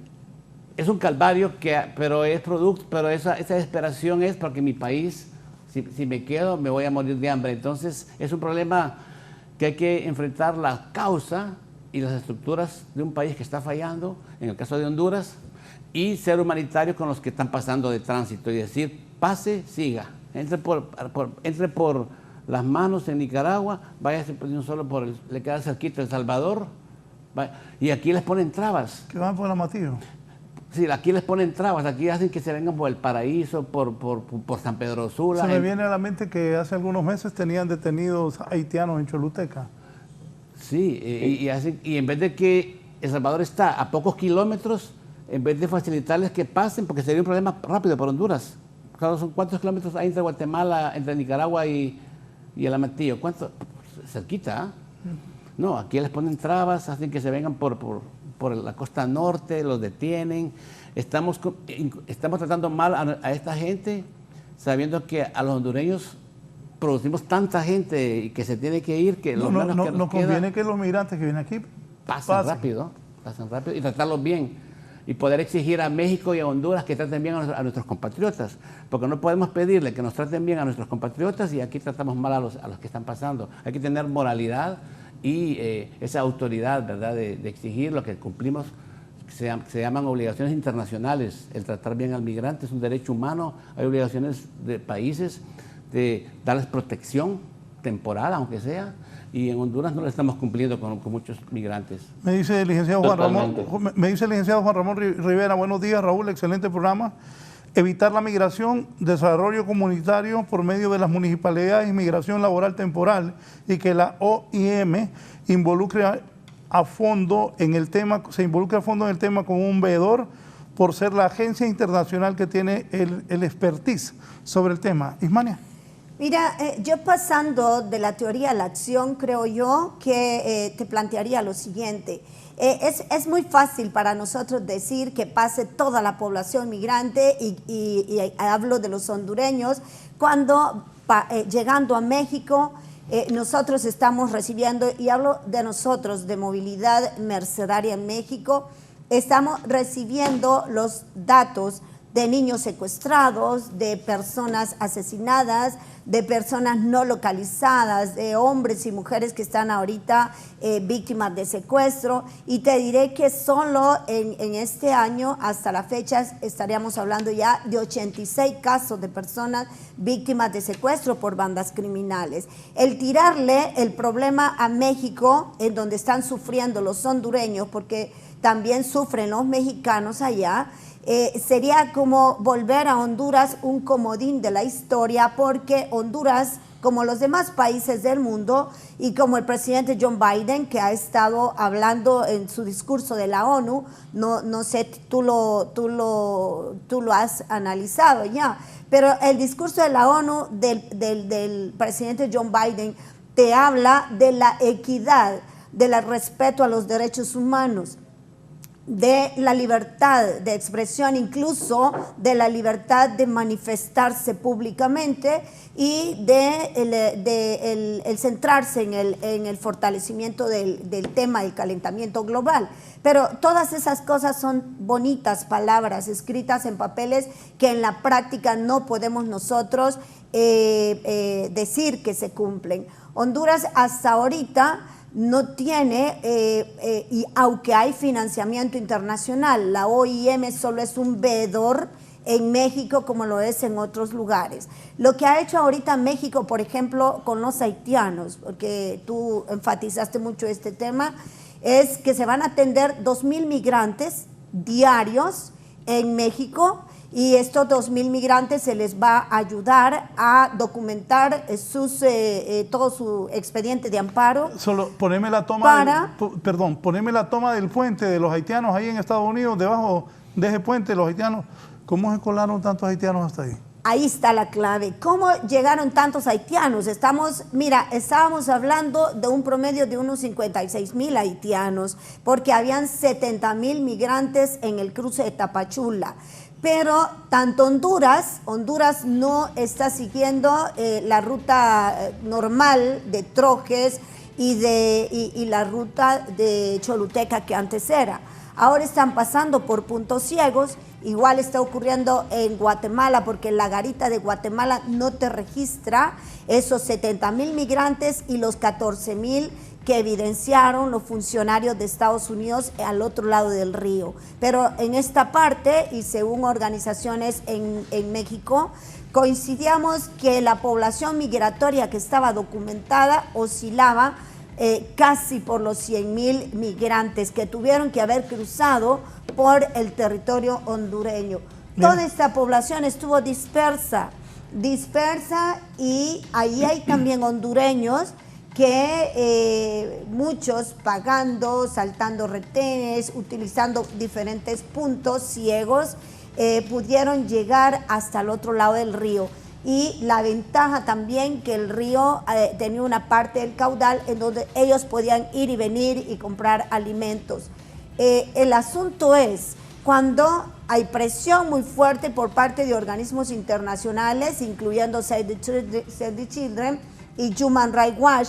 Es un calvario, pero esa desesperación es porque mi país, si me quedo, me voy a morir de hambre. Entonces es un problema que hay que enfrentar la causa y las estructuras de un país que está fallando, en el caso de Honduras, y ser humanitario con los que están pasando de tránsito y decir, pase, siga, entre por las manos en Nicaragua, váyase solo le queda cerquita El Salvador, y aquí les ponen trabas. Que van por el Amatillo. Sí, aquí les ponen trabas, aquí hacen que se vengan por El Paraíso, por San Pedro Sula. Se me viene a la mente que hace algunos meses tenían detenidos haitianos en Choluteca. Sí, y en vez de que El Salvador está a pocos kilómetros, en vez de facilitarles que pasen, porque sería un problema rápido para Honduras. Claro, ¿cuántos kilómetros hay entre Guatemala, entre Nicaragua y El Amatillo? ¿Cuánto? Cerquita, ¿eh? No, aquí les ponen trabas, hacen que se vengan por la costa norte, los detienen. Estamos tratando mal a esta gente, sabiendo que a los hondureños producimos tanta gente y que se tiene que ir, que no conviene que los migrantes que vienen aquí pasen rápido y tratarlos bien. Y poder exigir a México y a Honduras que traten bien a nuestros compatriotas, porque no podemos pedirle que nos traten bien a nuestros compatriotas y aquí tratamos mal a los que están pasando. Hay que tener moralidad y esa autoridad, ¿verdad?, de exigir lo que cumplimos, se llaman obligaciones internacionales. El tratar bien al migrante es un derecho humano. Hay obligaciones de países de darles protección temporal, aunque sea, y en Honduras no lo estamos cumpliendo con muchos migrantes. Me dice el licenciado Juan Ramón Rivera, buenos días, Raúl, excelente programa. Evitar la migración, desarrollo comunitario por medio de las municipalidades y migración laboral temporal, y que la OIM se involucre a fondo en el tema como un veedor, por ser la agencia internacional que tiene el expertise sobre el tema. Ismania. Mira, yo pasando de la teoría a la acción, creo yo que te plantearía lo siguiente. Es muy fácil para nosotros decir que pase toda la población migrante y hablo de los hondureños, cuando llegando a México nosotros estamos recibiendo, y hablo de nosotros, de movilidad mercedaria en México, estamos recibiendo los datos de niños secuestrados, de personas asesinadas, de personas no localizadas, de hombres y mujeres que están ahorita víctimas de secuestro. Y te diré que solo en este año, hasta la fecha, estaríamos hablando ya de 86 casos de personas víctimas de secuestro por bandas criminales. El tirarle el problema a México, en donde están sufriendo los hondureños, porque también sufren los mexicanos allá, sería como volver a Honduras un comodín de la historia, porque Honduras, como los demás países del mundo y como el presidente John Biden, que ha estado hablando en su discurso de la ONU, no sé, tú lo has analizado ya, pero el discurso de la ONU del presidente John Biden te habla de la equidad, del respeto a los derechos humanos, de la libertad de expresión, incluso de la libertad de manifestarse públicamente y de el centrarse en el fortalecimiento del tema del calentamiento global. Pero todas esas cosas son bonitas palabras escritas en papeles que en la práctica no podemos nosotros decir que se cumplen. Honduras hasta ahorita no tiene, y aunque hay financiamiento internacional, la OIM solo es un veedor en México como lo es en otros lugares. Lo que ha hecho ahorita México, por ejemplo, con los haitianos, porque tú enfatizaste mucho este tema, es que se van a atender 2,000 migrantes diarios en México, y estos 2,000 migrantes se les va a ayudar a documentar todo su expediente de amparo. Solo poneme la toma, poneme la toma del puente de los haitianos ahí en Estados Unidos, debajo de ese puente, los haitianos. ¿Cómo se colaron tantos haitianos hasta ahí? Ahí está la clave. ¿Cómo llegaron tantos haitianos? Estábamos hablando de un promedio de unos 56,000 haitianos, porque habían 70,000 migrantes en el cruce de Tapachula. Pero tanto Honduras no está siguiendo la ruta normal de Trojes y la ruta de Choluteca que antes era. Ahora están pasando por puntos ciegos. Igual está ocurriendo en Guatemala, porque la garita de Guatemala no te registra esos 70,000 migrantes y los 14,000 que evidenciaron los funcionarios de Estados Unidos al otro lado del río. Pero en esta parte, y según organizaciones en México, coincidíamos que la población migratoria que estaba documentada oscilaba casi por los 100,000 migrantes que tuvieron que haber cruzado por el territorio hondureño. Toda esta población estuvo dispersa, y ahí hay también hondureños que muchos pagando, saltando retenes, utilizando diferentes puntos ciegos, pudieron llegar hasta el otro lado del río. Y la ventaja también que el río tenía una parte del caudal en donde ellos podían ir y venir y comprar alimentos. El asunto es cuando hay presión muy fuerte por parte de organismos internacionales, incluyendo Save the Children y Human Rights Watch,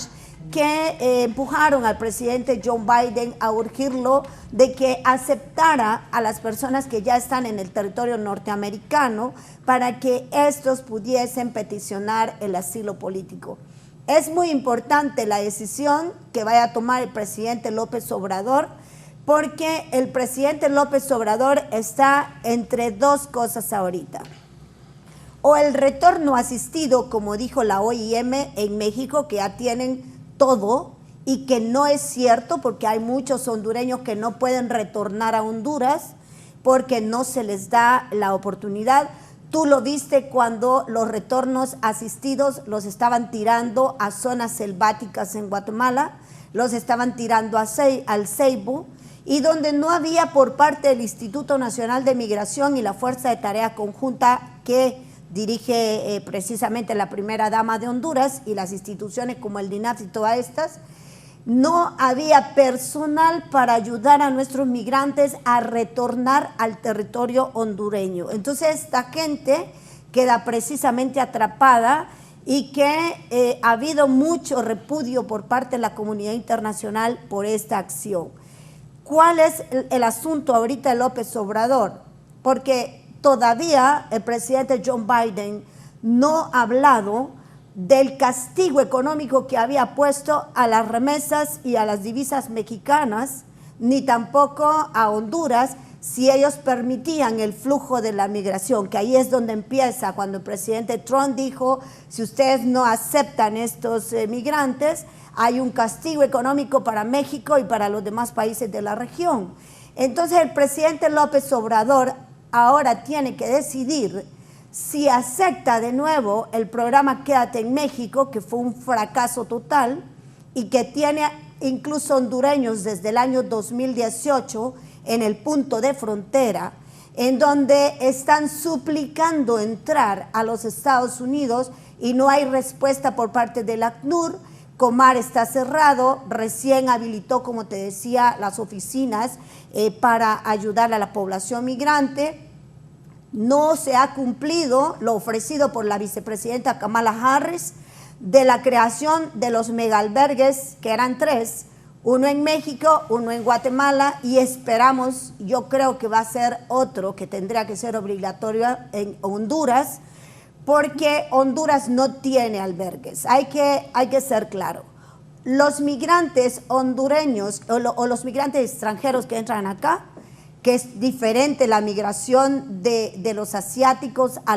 que empujaron al presidente Joe Biden a urgirlo de que aceptara a las personas que ya están en el territorio norteamericano para que estos pudiesen peticionar el asilo político. Es muy importante la decisión que vaya a tomar el presidente López Obrador, porque el presidente López Obrador está entre dos cosas ahorita. O el retorno asistido, como dijo la OIM en México, que ya tienen todo, y que no es cierto, porque hay muchos hondureños que no pueden retornar a Honduras porque no se les da la oportunidad. Tú lo viste cuando los retornos asistidos los estaban tirando a zonas selváticas en Guatemala, los estaban tirando al Ceibo, y donde no había por parte del Instituto Nacional de Migración y la Fuerza de Tarea Conjunta que dirige precisamente la primera dama de Honduras y las instituciones como el DINAF y todas estas, no había personal para ayudar a nuestros migrantes a retornar al territorio hondureño. Entonces esta gente queda precisamente atrapada, y que ha habido mucho repudio por parte de la comunidad internacional por esta acción. ¿Cuál es el asunto ahorita de López Obrador? Porque todavía el presidente Joe Biden no ha hablado del castigo económico que había puesto a las remesas y a las divisas mexicanas, ni tampoco a Honduras, si ellos permitían el flujo de la migración, que ahí es donde empieza, cuando el presidente Trump dijo, si ustedes no aceptan estos migrantes, hay un castigo económico para México y para los demás países de la región. Entonces el presidente López Obrador ahora tiene que decidir si acepta de nuevo el programa Quédate en México, que fue un fracaso total y que tiene incluso hondureños desde el año 2018 en el punto de frontera, en donde están suplicando entrar a los Estados Unidos y no hay respuesta por parte del ACNUR, Comar está cerrado, recién habilitó, como te decía, las oficinas para ayudar a la población migrante. No se ha cumplido lo ofrecido por la vicepresidenta Kamala Harris de la creación de los megalbergues, que eran 3, uno en México, uno en Guatemala, y esperamos, yo creo que va a ser otro que tendría que ser obligatorio en Honduras, porque Honduras no tiene albergues. Hay que ser claro. Los migrantes hondureños o los migrantes extranjeros que entran acá, que es diferente la migración de los asiáticos a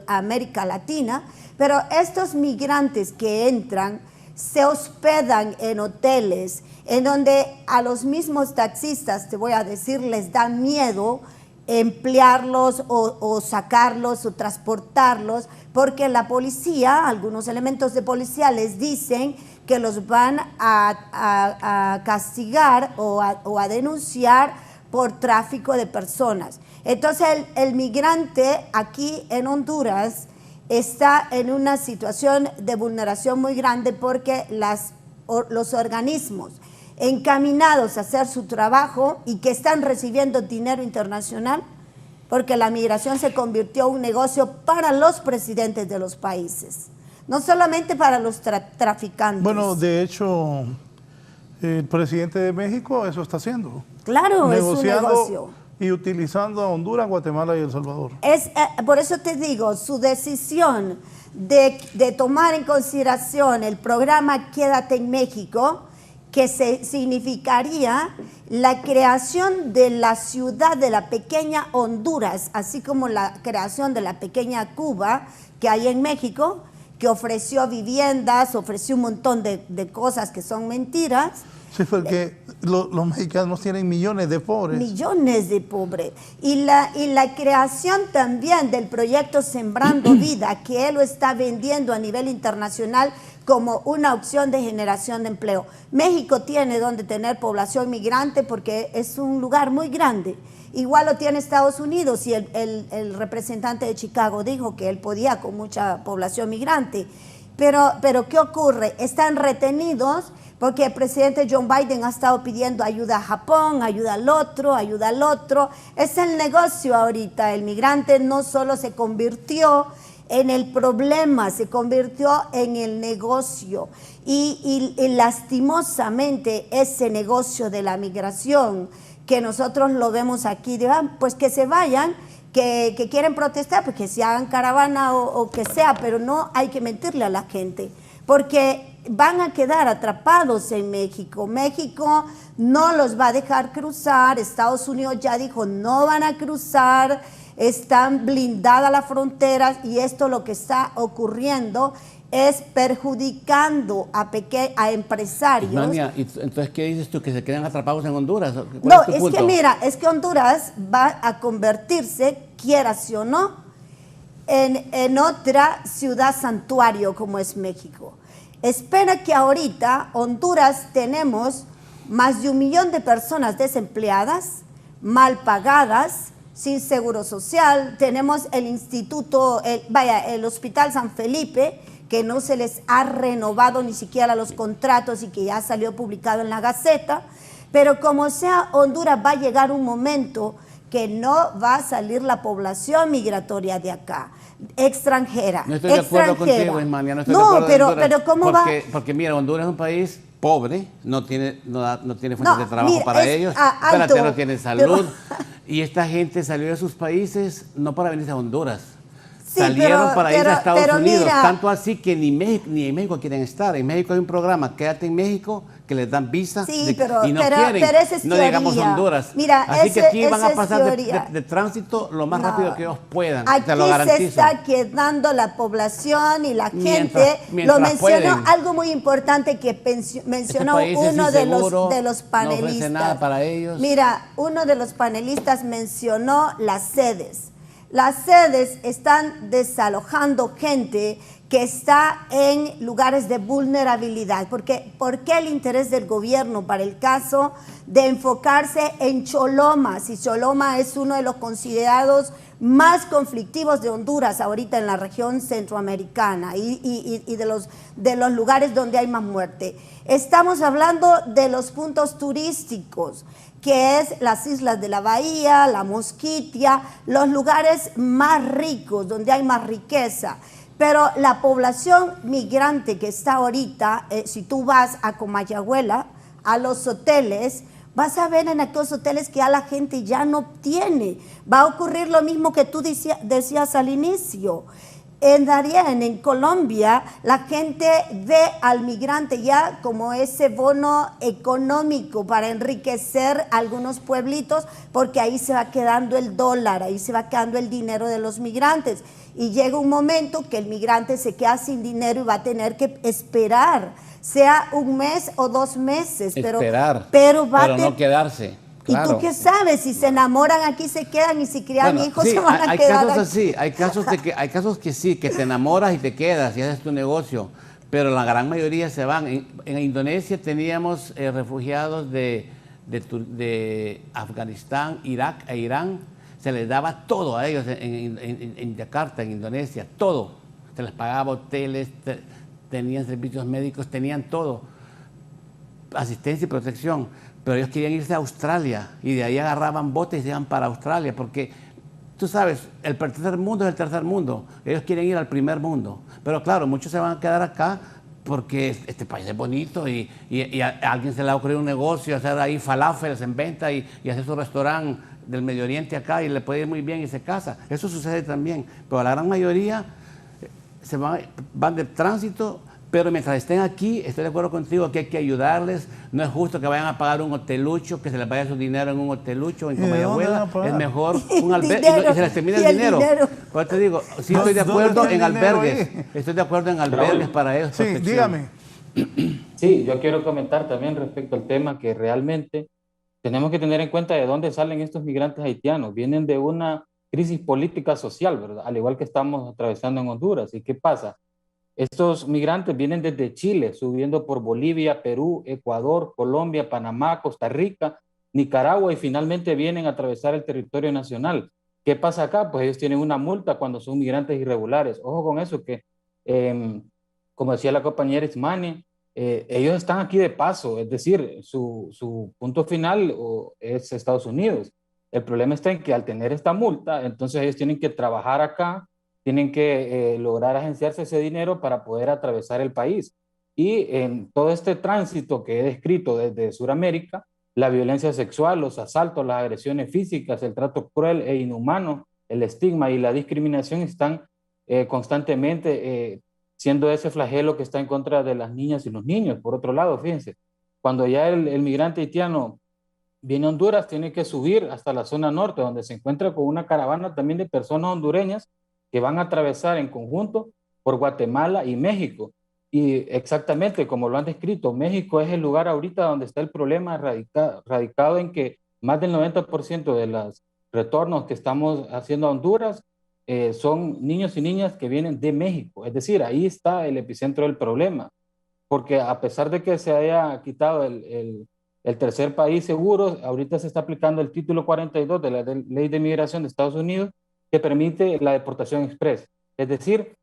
América Latina, pero estos migrantes que entran se hospedan en hoteles en donde a los mismos taxistas, te voy a decir, les da miedo emplearlos o sacarlos o transportarlos, porque la policía, algunos elementos de policía les dicen que los van a castigar o a denunciar por tráfico de personas. Entonces el migrante aquí en Honduras está en una situación de vulneración muy grande, porque los organismos encaminados a hacer su trabajo y que están recibiendo dinero internacional, porque la migración se convirtió en un negocio para los presidentes de los países, no solamente para los traficantes. Bueno, de hecho, el presidente de México eso está haciendo. Claro, es un negocio. Y utilizando a Honduras, Guatemala y El Salvador. Por eso te digo, su decisión de tomar en consideración el programa Quédate en México, que significaría la creación de la ciudad de la pequeña Honduras, así como la creación de la pequeña Cuba que hay en México, que ofreció viviendas, ofreció un montón de cosas que son mentiras. Sí, porque los mexicanos tienen millones de pobres. Millones de pobres. Y la creación también del proyecto Sembrando Vida, que él lo está vendiendo a nivel internacional como una opción de generación de empleo. México tiene donde tener población migrante porque es un lugar muy grande. Igual lo tiene Estados Unidos, y el representante de Chicago dijo que él podía con mucha población migrante. Pero ¿qué ocurre? Están retenidos porque el presidente John Biden ha estado pidiendo ayuda a Japón, ayuda al otro, ayuda al otro. Es el negocio ahorita. El migrante no solo se convirtió en el problema, se convirtió en el negocio. Y lastimosamente ese negocio de la migración, que nosotros lo vemos aquí, pues que se vayan, que quieren protestar, pues que se hagan caravana o que sea, pero no hay que mentirle a la gente, porque van a quedar atrapados en México. México no los va a dejar cruzar. Estados Unidos ya dijo no van a cruzar, están blindadas las fronteras, y esto lo que está ocurriendo es perjudicando a empresarios. Mania, entonces, ¿qué dices tú? ¿Que se quedan atrapados en Honduras? No, es que mira, es que Honduras va a convertirse, quieras o no, en otra ciudad santuario como es México. Espera que ahorita Honduras tenemos más de 1 millón de personas desempleadas, mal pagadas, sin seguro social. Tenemos el instituto, el Hospital San Felipe, que no se les ha renovado ni siquiera los contratos y que ya salió publicado en la Gaceta. Pero como sea, Honduras va a llegar un momento que no va a salir la población migratoria de acá, extranjera. No estoy de acuerdo contigo, Ismania, no estoy de acuerdo. pero ¿cómo va? Porque mira, Honduras es un país pobre, no tiene fuentes de trabajo para ellos, no tiene salud, y esta gente salió de sus países no para venirse a Honduras. Sí, salieron para ir a Estados Unidos, mira, tanto así que ni en México quieren estar. En México hay un programa, Quédate en México, que les dan visa, y no quieren, esa es no digamos Honduras. Mira, así que aquí van a pasar de tránsito lo más rápido que ellos puedan, aquí te lo garantizo. Se está quedando la población y la gente. Lo mencionó, algo muy importante que mencionó uno de los panelistas. No ofrece nada para ellos. Mira, uno de los panelistas mencionó las sedes. Las sedes están desalojando gente que está en lugares de vulnerabilidad. ¿Por qué el interés del gobierno para el caso de enfocarse en Choloma? Si Choloma es uno de los considerados más conflictivos de Honduras ahorita en la región centroamericana y de los lugares donde hay más muerte. Estamos hablando de los puntos turísticos, que es las islas de la Bahía, la Mosquitia, los lugares más ricos, donde hay más riqueza. Pero la población migrante que está ahorita, si tú vas a Comayagüela, a los hoteles, vas a ver en aquellos hoteles que ya la gente ya no tiene. Va a ocurrir lo mismo que tú decías al inicio. En Darién, en Colombia, la gente ve al migrante ya como ese bono económico para enriquecer algunos pueblitos, porque ahí se va quedando el dólar, ahí se va quedando el dinero de los migrantes. Y llega un momento que el migrante se queda sin dinero y va a tener que esperar, sea un mes o 2 meses. Pero no quedarse. Claro. ¿Y tú qué sabes? Si se enamoran aquí se quedan, y si crían hijos se van a quedar. Casos así, hay casos que sí, que te enamoras y te quedas y haces tu negocio, pero la gran mayoría se van. En Indonesia teníamos refugiados de Afganistán, Irak e Irán. Se les daba todo a ellos en Yakarta, en Indonesia, todo. Se les pagaba hoteles, tenían servicios médicos, tenían todo, asistencia y protección. Pero ellos querían irse a Australia y de ahí agarraban botes y se iban para Australia, porque tú sabes, el tercer mundo es el tercer mundo. Ellos quieren ir al primer mundo. Pero claro, muchos se van a quedar acá porque este país es bonito y a alguien se le va a ocurrir un negocio, hacer ahí falafels en venta y hacer su restaurante del Medio Oriente acá y le puede ir muy bien y se casa. Eso sucede también. Pero la gran mayoría van de tránsito. Pero mientras estén aquí, estoy de acuerdo contigo que hay que ayudarles. No es justo que vayan a pagar un hotelucho, que se les vaya su dinero en un hotelucho en Comayagüela. Es mejor un albergue y se les termina el dinero. Pues te digo, sí estoy de acuerdo en albergues. Estoy de acuerdo en albergues para ellos. Sí, dígame. Sí, yo quiero comentar también respecto al tema que realmente tenemos que tener en cuenta de dónde salen estos migrantes haitianos. Vienen de una crisis política social, ¿verdad? Al igual que estamos atravesando en Honduras. ¿Y qué pasa? Estos migrantes vienen desde Chile, subiendo por Bolivia, Perú, Ecuador, Colombia, Panamá, Costa Rica, Nicaragua y finalmente vienen a atravesar el territorio nacional. ¿Qué pasa acá? Pues ellos tienen una multa cuando son migrantes irregulares. Ojo con eso, que como decía la compañera Ismani, ellos están aquí de paso, es decir, su punto final es Estados Unidos. El problema está en que al tener esta multa, entonces ellos tienen que trabajar acá, tienen que lograr agenciarse ese dinero para poder atravesar el país. Y en todo este tránsito que he descrito desde Sudamérica, la violencia sexual, los asaltos, las agresiones físicas, el trato cruel e inhumano, el estigma y la discriminación están constantemente siendo ese flagelo que está en contra de las niñas y los niños. Por otro lado, fíjense, cuando ya el migrante haitiano viene a Honduras, tiene que subir hasta la zona norte, donde se encuentra con una caravana también de personas hondureñas que van a atravesar en conjunto por Guatemala y México. Y exactamente como lo han descrito, México es el lugar ahorita donde está el problema radicado en que más del 90% de los retornos que estamos haciendo a Honduras son niños y niñas que vienen de México. Es decir, ahí está el epicentro del problema. Porque a pesar de que se haya quitado el tercer país seguro, ahorita se está aplicando el título 42 de la Ley de Migración de Estados Unidos, que permite la deportación express. Es decir,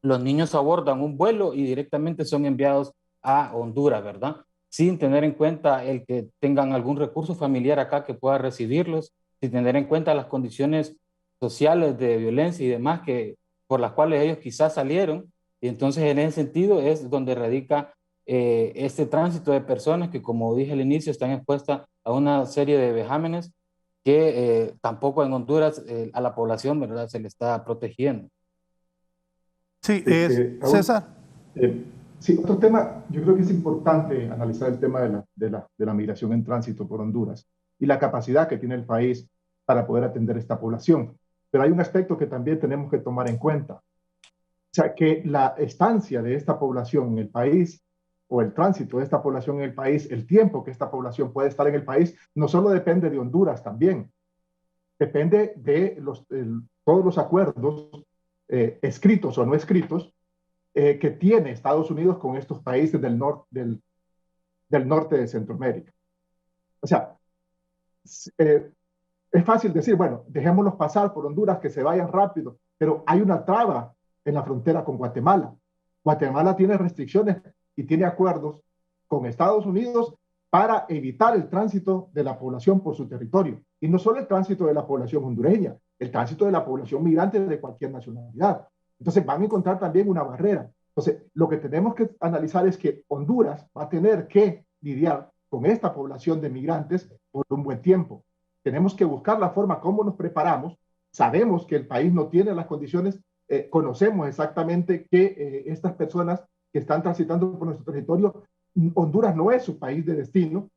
los niños abordan un vuelo y directamente son enviados a Honduras, ¿verdad? Sin tener en cuenta el que tengan algún recurso familiar acá que pueda recibirlos, sin tener en cuenta las condiciones sociales de violencia y demás por las cuales ellos quizás salieron. Y entonces en ese sentido es donde radica este tránsito de personas que, como dije al inicio, están expuestas a una serie de vejámenes que tampoco en Honduras a la población, ¿verdad?, se le está protegiendo. Sí, César. Sí, otro tema, yo creo que es importante analizar el tema de la migración en tránsito por Honduras y la capacidad que tiene el país para poder atender esta población. Pero hay un aspecto que también tenemos que tomar en cuenta. O sea, que la estancia de esta población en el país o el tránsito de esta población en el país, el tiempo que esta población puede estar en el país, no solo depende de Honduras también, depende de todos los acuerdos escritos o no escritos que tiene Estados Unidos con estos países del norte de Centroamérica. O sea, es fácil decir, bueno, dejémoslos pasar por Honduras, que se vayan rápido, pero hay una traba en la frontera con Guatemala. Guatemala tiene restricciones y tiene acuerdos con Estados Unidos para evitar el tránsito de la población por su territorio. Y no solo el tránsito de la población hondureña, el tránsito de la población migrante de cualquier nacionalidad. Entonces van a encontrar también una barrera. Entonces, lo que tenemos que analizar es que Honduras va a tener que lidiar con esta población de migrantes por un buen tiempo. Tenemos que buscar la forma cómo nos preparamos. Sabemos que el país no tiene las condiciones, conocemos exactamente que estas personas que están transitando por nuestro territorio, Honduras no es su país de destino.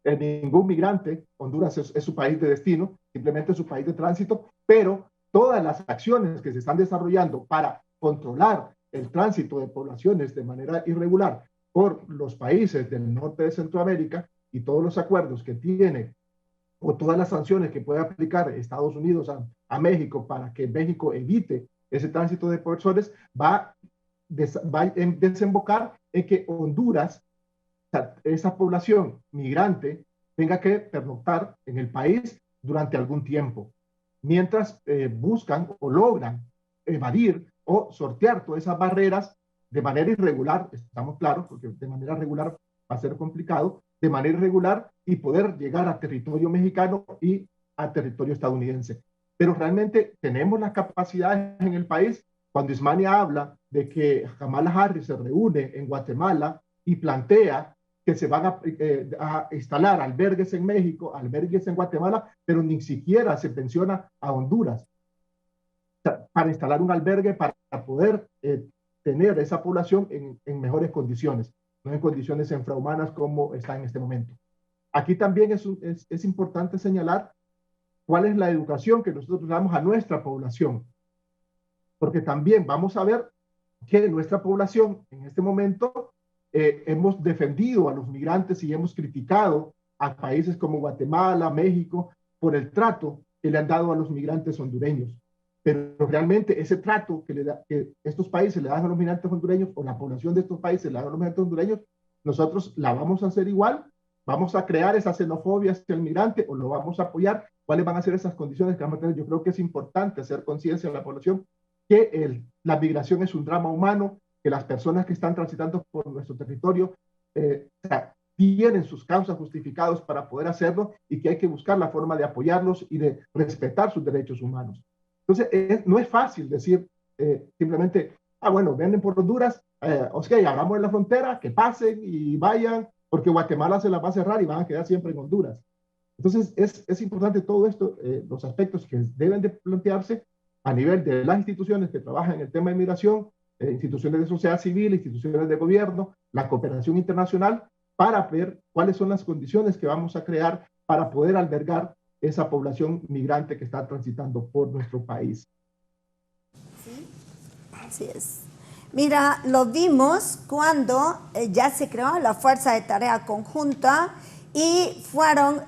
Ningún migrante, Honduras es su país de destino, simplemente es su país de tránsito, pero todas las acciones que se están desarrollando para controlar el tránsito de poblaciones de manera irregular por los países del norte de Centroamérica y todos los acuerdos que tiene o todas las sanciones que puede aplicar Estados Unidos a México para que México evite ese tránsito de personas, va a desembocar en que Honduras, esa población migrante, tenga que pernoctar en el país durante algún tiempo, mientras buscan o logran evadir o sortear todas esas barreras de manera irregular, estamos claros, porque de manera regular va a ser complicado, de manera irregular y poder llegar a territorio mexicano y a territorio estadounidense. Pero realmente tenemos las capacidades en el país. Cuando Ismania habla de que Kamala Harris se reúne en Guatemala y plantea que se van a instalar albergues en México, albergues en Guatemala, pero ni siquiera se menciona a Honduras. O sea, para instalar un albergue para poder tener esa población en mejores condiciones, no en condiciones infrahumanas como está en este momento. Aquí también es importante señalar cuál es la educación que nosotros damos a nuestra población, porque también vamos a ver que nuestra población en este momento hemos defendido a los migrantes y hemos criticado a países como Guatemala, México, por el trato que le han dado a los migrantes hondureños. Pero realmente ese trato que estos países le dan a los migrantes hondureños, o la población de estos países le dan a los migrantes hondureños, nosotros la vamos a hacer igual, vamos a crear esa xenofobia hacia el migrante o lo vamos a apoyar. ¿Cuáles van a ser esas condiciones que vamos a tener? Yo creo que es importante hacer conciencia en la población que la migración es un drama humano, que las personas que están transitando por nuestro territorio tienen sus causas justificadas para poder hacerlo y que hay que buscar la forma de apoyarlos y de respetar sus derechos humanos. Entonces, no es fácil decir simplemente, bueno, vienen por Honduras, ok, abramos en la frontera, que pasen y vayan, porque Guatemala se la va a cerrar y van a quedar siempre en Honduras. Entonces, es importante todo esto, los aspectos que deben de plantearse a nivel de las instituciones que trabajan en el tema de migración, instituciones de sociedad civil, instituciones de gobierno, la cooperación internacional, para ver cuáles son las condiciones que vamos a crear para poder albergar esa población migrante que está transitando por nuestro país. Sí, así es. Mira, lo vimos cuando ya se creó la Fuerza de Tarea Conjunta y fueron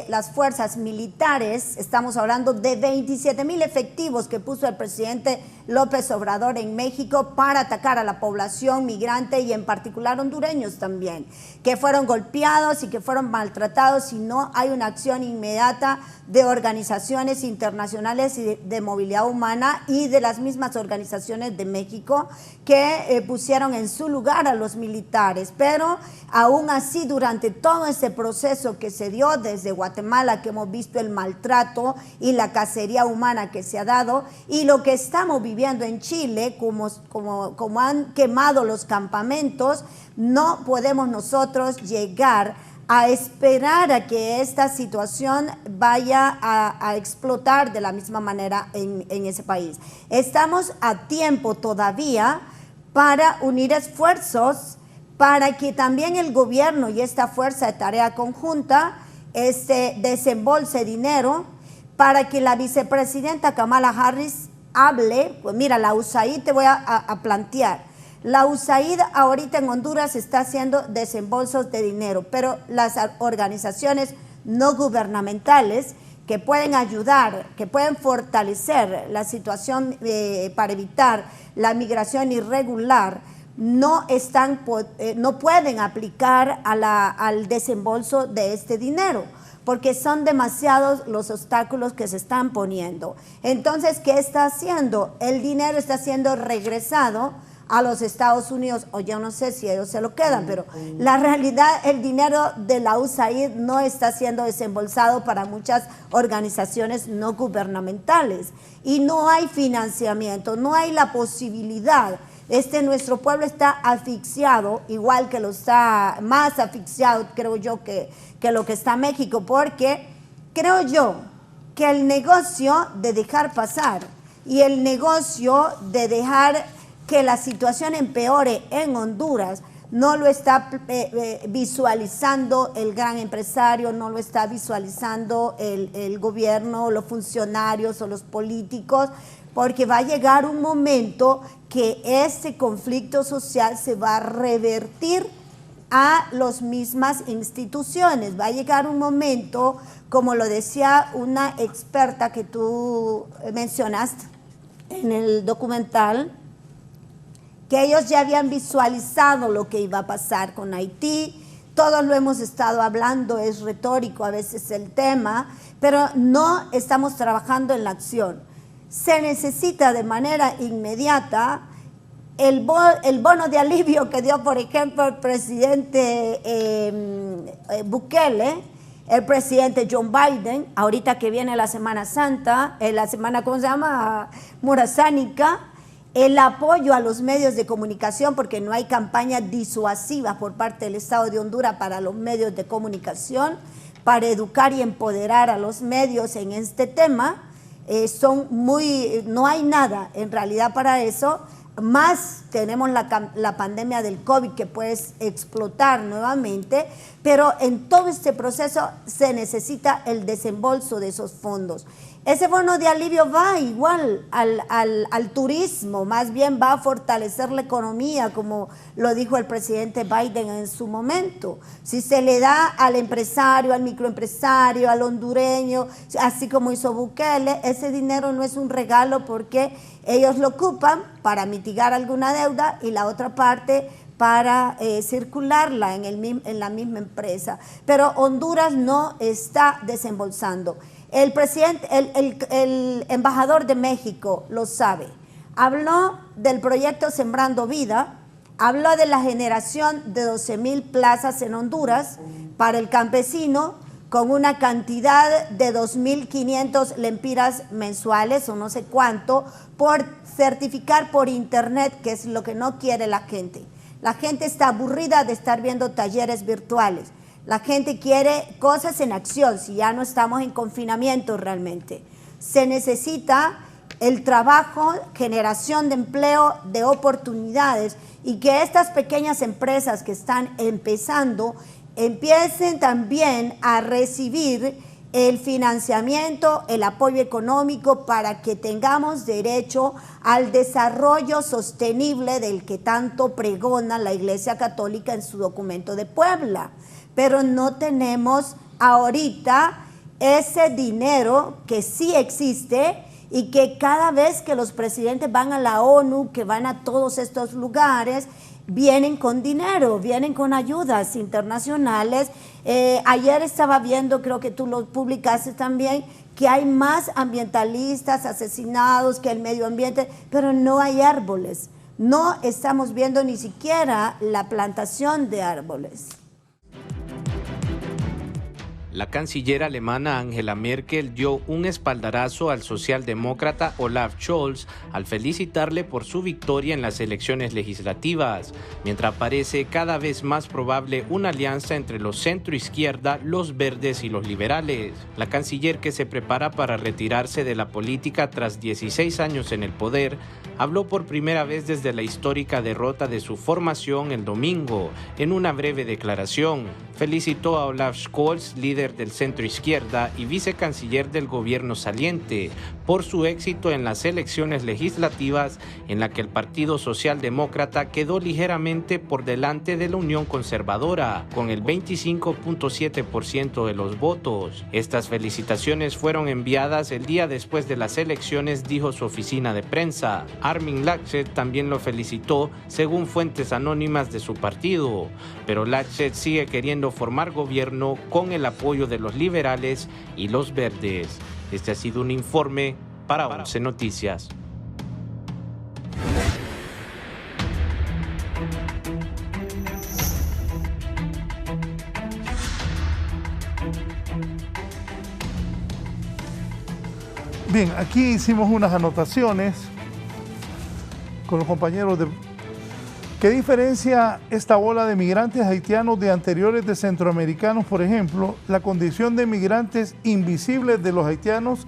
las fuerzas militares, estamos hablando de 27,000 efectivos que puso el presidente López Obrador en México para atacar a la población migrante y en particular hondureños también, que fueron golpeados y que fueron maltratados si no hay una acción inmediata de organizaciones internacionales y de movilidad humana y de las mismas organizaciones de México que pusieron en su lugar a los militares. Pero aún así, durante todo ese proceso que se dio desde Guatemala, que hemos visto el maltrato y la cacería humana que se ha dado, y lo que estamos viviendo en Chile, como han quemado los campamentos, no podemos nosotros llegar a esperar a que esta situación vaya a explotar de la misma manera en ese país. Estamos a tiempo todavía para unir esfuerzos para que también el gobierno y esta Fuerza de Tarea Conjunta desembolse dinero para que la vicepresidenta Kamala Harris hable. Pues mira, la USAID te voy a plantear. La USAID ahorita en Honduras está haciendo desembolsos de dinero, pero las organizaciones no gubernamentales que pueden ayudar, que pueden fortalecer la situación para evitar la migración irregular, no pueden aplicar al desembolso de este dinero, porque son demasiados los obstáculos que se están poniendo. Entonces, ¿qué está haciendo? El dinero está siendo regresado a los Estados Unidos, o yo no sé si ellos se lo quedan, pero la realidad, el dinero de la USAID no está siendo desembolsado para muchas organizaciones no gubernamentales y no hay financiamiento, no hay la posibilidad. Nuestro pueblo está asfixiado, igual que lo está, más asfixiado creo yo que lo que está México, porque creo yo que el negocio de dejar pasar y el negocio de dejar que la situación empeore en Honduras no lo está visualizando el gran empresario, no lo está visualizando el gobierno, los funcionarios o los políticos, porque va a llegar un momento que este conflicto social se va a revertir a las mismas instituciones. Va a llegar un momento, como lo decía una experta que tú mencionaste en el documental, que ellos ya habían visualizado lo que iba a pasar con Haití. Todos lo hemos estado hablando, es retórico a veces el tema, pero no estamos trabajando en la acción. Se necesita de manera inmediata el bono de alivio que dio, por ejemplo, el presidente Bukele, el presidente John Biden, ahorita que viene la Semana Santa, la semana, ¿cómo se llama?, murazánica, el apoyo a los medios de comunicación, porque no hay campaña disuasiva por parte del Estado de Honduras para los medios de comunicación, para educar y empoderar a los medios en este tema. No hay nada en realidad para eso, más tenemos la pandemia del COVID que puede explotar nuevamente, pero en todo este proceso se necesita el desembolso de esos fondos. Ese bono de alivio va igual al turismo, más bien va a fortalecer la economía, como lo dijo el presidente Biden en su momento. Si se le da al empresario, al microempresario, al hondureño, así como hizo Bukele, ese dinero no es un regalo porque ellos lo ocupan para mitigar alguna deuda y la otra parte para circularla en la misma empresa. Pero Honduras no está desembolsando. El presidente, el embajador de México lo sabe. Habló del proyecto Sembrando Vida, habló de la generación de 12,000 plazas en Honduras para el campesino con una cantidad de 2,500 lempiras mensuales o no sé cuánto por certificar por internet, que es lo que no quiere la gente. La gente está aburrida de estar viendo talleres virtuales. La gente quiere cosas en acción, si ya no estamos en confinamiento realmente. Se necesita el trabajo, generación de empleo, de oportunidades y que estas pequeñas empresas que están empezando empiecen también a recibir el financiamiento, el apoyo económico para que tengamos derecho al desarrollo sostenible del que tanto pregona la Iglesia Católica en su documento de Puebla. Pero no tenemos ahorita ese dinero que sí existe y que cada vez que los presidentes van a la ONU, que van a todos estos lugares, vienen con dinero, vienen con ayudas internacionales. Ayer estaba viendo, creo que tú lo publicaste también, que hay más ambientalistas asesinados que el medio ambiente, pero no hay árboles. No estamos viendo ni siquiera la plantación de árboles. La canciller alemana Angela Merkel dio un espaldarazo al socialdemócrata Olaf Scholz al felicitarle por su victoria en las elecciones legislativas, mientras parece cada vez más probable una alianza entre los centro-izquierda, los verdes y los liberales. La canciller, que se prepara para retirarse de la política tras 16 años en el poder, habló por primera vez desde la histórica derrota de su formación el domingo. En una breve declaración, felicitó a Olaf Scholz, líder del centro izquierda y vicecanciller del gobierno saliente, por su éxito en las elecciones legislativas, en la que el Partido Socialdemócrata quedó ligeramente por delante de la Unión Conservadora, con el 25.7% de los votos. Estas felicitaciones fueron enviadas el día después de las elecciones, dijo su oficina de prensa. Armin Laschet también lo felicitó, según fuentes anónimas de su partido, pero Laschet sigue queriendo formar gobierno con el apoyo de los liberales y los verdes. Este ha sido un informe para 11 Noticias. Bien, aquí hicimos unas anotaciones con los compañeros de... ¿Qué diferencia esta ola de migrantes haitianos de anteriores de centroamericanos? Por ejemplo, la condición de migrantes invisibles de los haitianos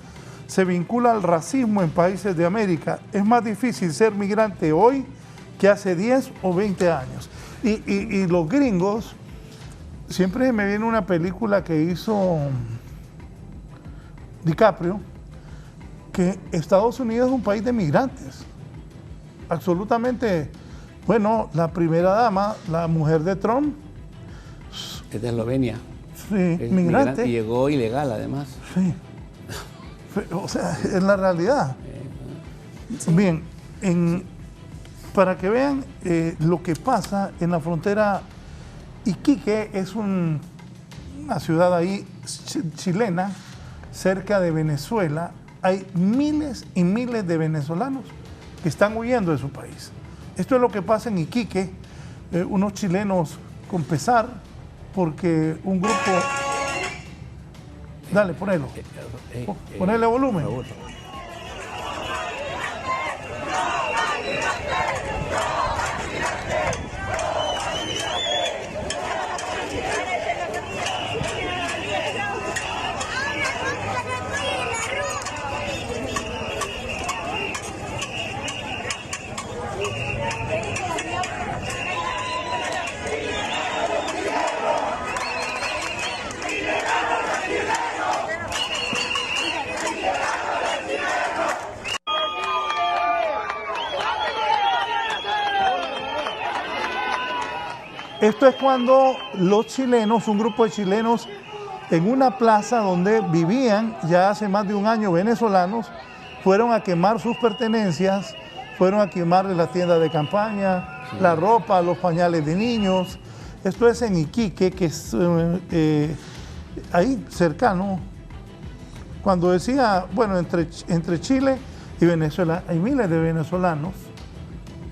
se vincula al racismo en países de América. Es más difícil ser migrante hoy que hace 10 o 20 años. Y los gringos, siempre me viene una película que hizo DiCaprio, que Estados Unidos es un país de migrantes. Absolutamente. Bueno, la primera dama, la mujer de Trump, es de Eslovenia. Sí, es migrante. Y llegó ilegal, además. Sí. O sea, es la realidad. Sí. Bien, para que vean lo que pasa en la frontera, Iquique es una ciudad ahí chilena, cerca de Venezuela. Hay miles y miles de venezolanos que están huyendo de su país. Esto es lo que pasa en Iquique, unos chilenos con pesar, porque un grupo... Dale, ponelo. Ponele volumen. Esto es cuando los chilenos, un grupo de chilenos, en una plaza donde vivían ya hace más de un año venezolanos, fueron a quemar sus pertenencias, fueron a quemarle las tiendas de campaña, sí, la ropa, los pañales de niños. Esto es en Iquique, que es ahí cercano. Cuando decía, bueno, entre Chile y Venezuela, hay miles de venezolanos.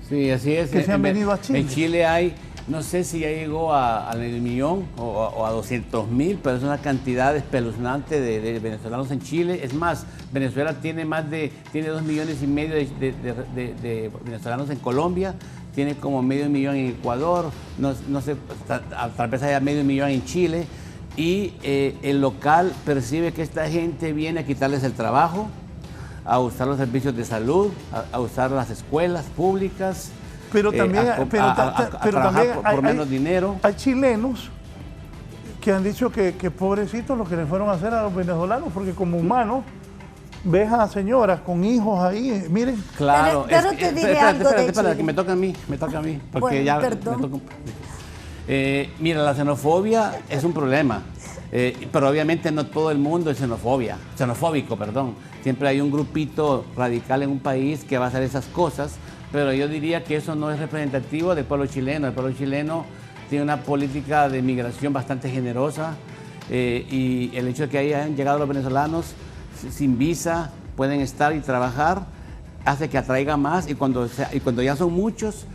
Sí, así es. Que se han venido a Chile. En Chile hay... No sé si ya llegó al millón o a 200,000, pero es una cantidad espeluznante de venezolanos en Chile. Es más, Venezuela tiene 2,5 millones de venezolanos en Colombia, tiene como 500,000 en Ecuador, no sé, tal vez haya 500,000 en Chile. Y el local percibe que esta gente viene a quitarles el trabajo, a usar los servicios de salud, a usar las escuelas públicas. Pero también, también por menos dinero. Hay chilenos que han dicho que pobrecitos lo que le fueron a hacer a los venezolanos, porque como humanos ves a señoras con hijos ahí, miren. Claro, pero te diré algo de Chile. Que me toca a mí, porque bueno, ya perdón. me toca. Mira, la xenofobia es un problema, pero obviamente no todo el mundo es xenofóbico, perdón. Siempre hay un grupito radical en un país que va a hacer esas cosas. Pero yo diría que eso no es representativo del pueblo chileno. El pueblo chileno tiene una política de migración bastante generosa y el hecho de que hayan llegado los venezolanos sin visa, pueden estar y trabajar, hace que atraiga más y cuando ya son muchos,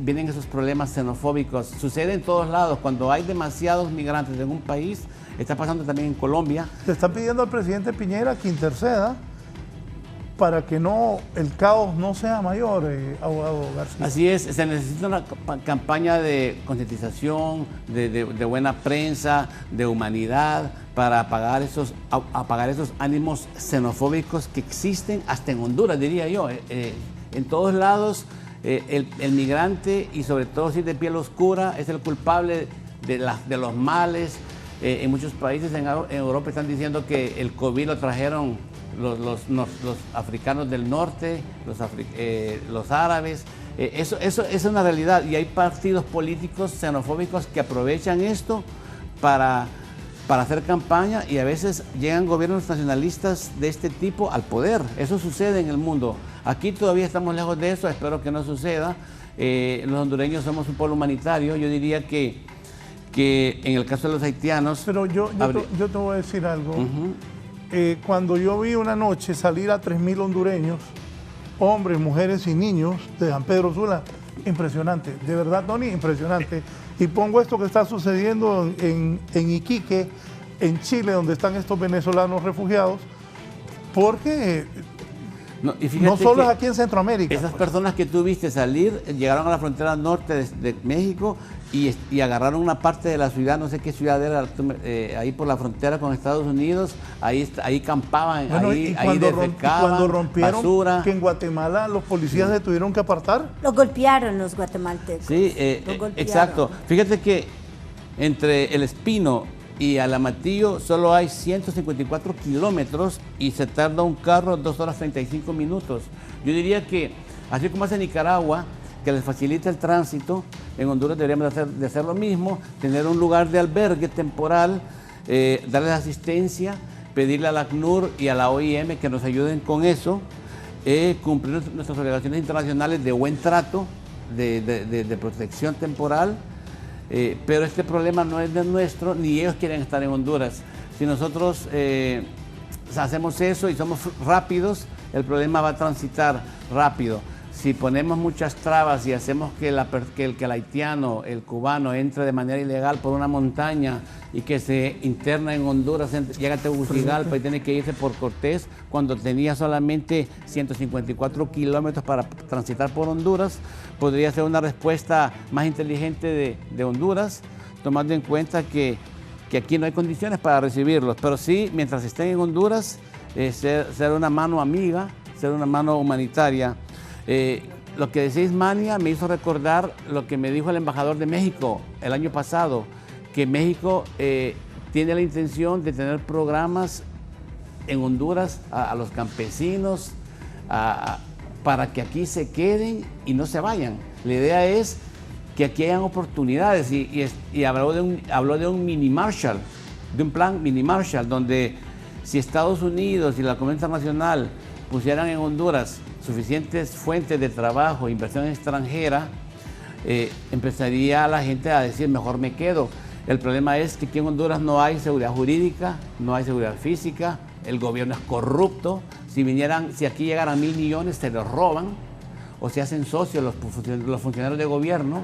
vienen esos problemas xenofóbicos. Sucede en todos lados. Cuando hay demasiados migrantes en un país, está pasando también en Colombia. Le están pidiendo al presidente Piñera que interceda para que el caos no sea mayor, abogado García. Así es, se necesita una campaña de concientización, de buena prensa, de humanidad, para apagar esos ánimos xenofóbicos que existen hasta en Honduras, diría yo. En todos lados, el migrante, y sobre todo si es de piel oscura, es el culpable de los males. En muchos países en Europa están diciendo que el COVID lo trajeron los africanos del norte, los árabes. Eso es una realidad, y hay partidos políticos xenofóbicos que aprovechan esto para hacer campaña, y a veces llegan gobiernos nacionalistas de este tipo al poder. Eso sucede en el mundo. Aquí todavía estamos lejos de eso, espero que no suceda. Los hondureños somos un pueblo humanitario. Yo diría que en el caso de los haitianos... Pero yo te voy a decir algo. Cuando yo vi una noche salir a 3.000 hondureños, hombres, mujeres y niños de San Pedro Sula, impresionante, de verdad, Tony, impresionante. Y pongo esto que está sucediendo en Iquique, en Chile, donde están estos venezolanos refugiados, porque no solo es aquí en Centroamérica. Esas personas que tú viste salir, llegaron a la frontera norte de México y agarraron una parte de la ciudad, no sé qué ciudad era, ahí por la frontera con Estados Unidos, ahí campaban, bueno, ahí defecaban, cuando rompieron, basura. Que en Guatemala los policías se tuvieron que apartar. Los golpearon los guatemaltecos. Sí, exacto. Fíjate que entre El Espino y Alamatillo solo hay 154 kilómetros y se tarda un carro 2 horas 35 minutos. Yo diría que, así como hace Nicaragua, que les facilita el tránsito, en Honduras deberíamos de hacer lo mismo, tener un lugar de albergue temporal, darles asistencia, pedirle a la ACNUR y a la OIM que nos ayuden con eso, cumplir nuestras obligaciones internacionales de buen trato, de protección temporal. Pero este problema no es de nuestro, ni ellos quieren estar en Honduras. Si nosotros hacemos eso y somos rápidos, el problema va a transitar rápido. Si ponemos muchas trabas y hacemos que el haitiano, el cubano, entre de manera ilegal por una montaña y que se interna en Honduras, llega a Tegucigalpa y tiene que irse por Cortés, cuando tenía solamente 154 kilómetros para transitar por Honduras, podría ser una respuesta más inteligente de Honduras, tomando en cuenta que aquí no hay condiciones para recibirlos, pero sí, mientras estén en Honduras, ser una mano amiga, ser una mano humanitaria. Lo que decís, Mania, me hizo recordar lo que me dijo el embajador de México el año pasado, que México tiene la intención de tener programas en Honduras a los campesinos para que aquí se queden y no se vayan. La idea es que aquí hayan oportunidades y habló de un mini Marshall, de un plan mini Marshall, donde si Estados Unidos y la comunidad internacional pusieran en Honduras suficientes fuentes de trabajo, inversión extranjera, empezaría la gente a decir, mejor me quedo. El problema es que aquí en Honduras no hay seguridad jurídica, no hay seguridad física, el gobierno es corrupto. Si aquí llegaran 1.000 millones, se los roban o se hacen socios los funcionarios de gobierno,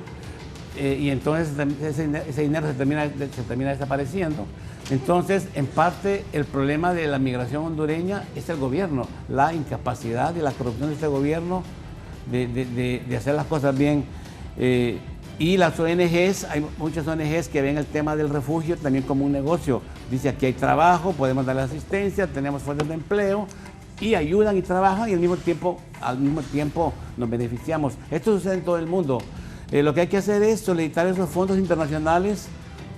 y entonces ese dinero se termina desapareciendo. Entonces, en parte, el problema de la migración hondureña es el gobierno, la incapacidad y la corrupción de este gobierno de hacer las cosas bien. Y las ONGs, hay muchas ONGs que ven el tema del refugio también como un negocio. Dice, aquí hay trabajo, podemos darle asistencia, tenemos fuentes de empleo, y ayudan y trabajan, y al mismo tiempo nos beneficiamos. Esto sucede en todo el mundo. Lo que hay que hacer es solicitar esos fondos internacionales,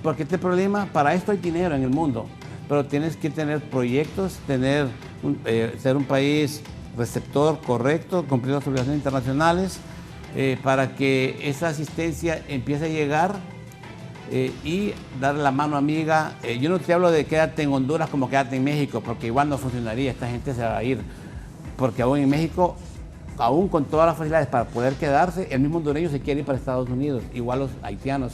porque este problema, para esto hay dinero en el mundo, pero tienes que tener proyectos, ser un país receptor correcto, cumplir las obligaciones internacionales, para que esa asistencia empiece a llegar y dar la mano amiga. Yo no te hablo de quédate en Honduras como quédate en México, porque igual no funcionaría, esta gente se va a ir, porque aún en México, aún con todas las facilidades para poder quedarse, el mismo hondureño se quiere ir para Estados Unidos, igual los haitianos.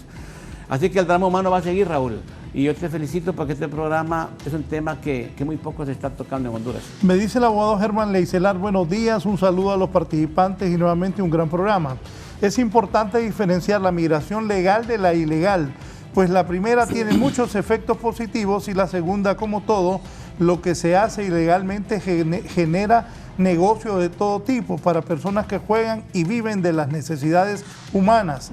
Así que el drama humano va a seguir, Raúl. Y yo te felicito porque este programa es un tema que muy poco se está tocando en Honduras. Me dice el abogado Germán Leicelar, buenos días, un saludo a los participantes y nuevamente un gran programa. Es importante diferenciar la migración legal de la ilegal, pues la primera tiene muchos efectos positivos y la segunda, como todo, lo que se hace ilegalmente genera negocio de todo tipo para personas que juegan y viven de las necesidades humanas.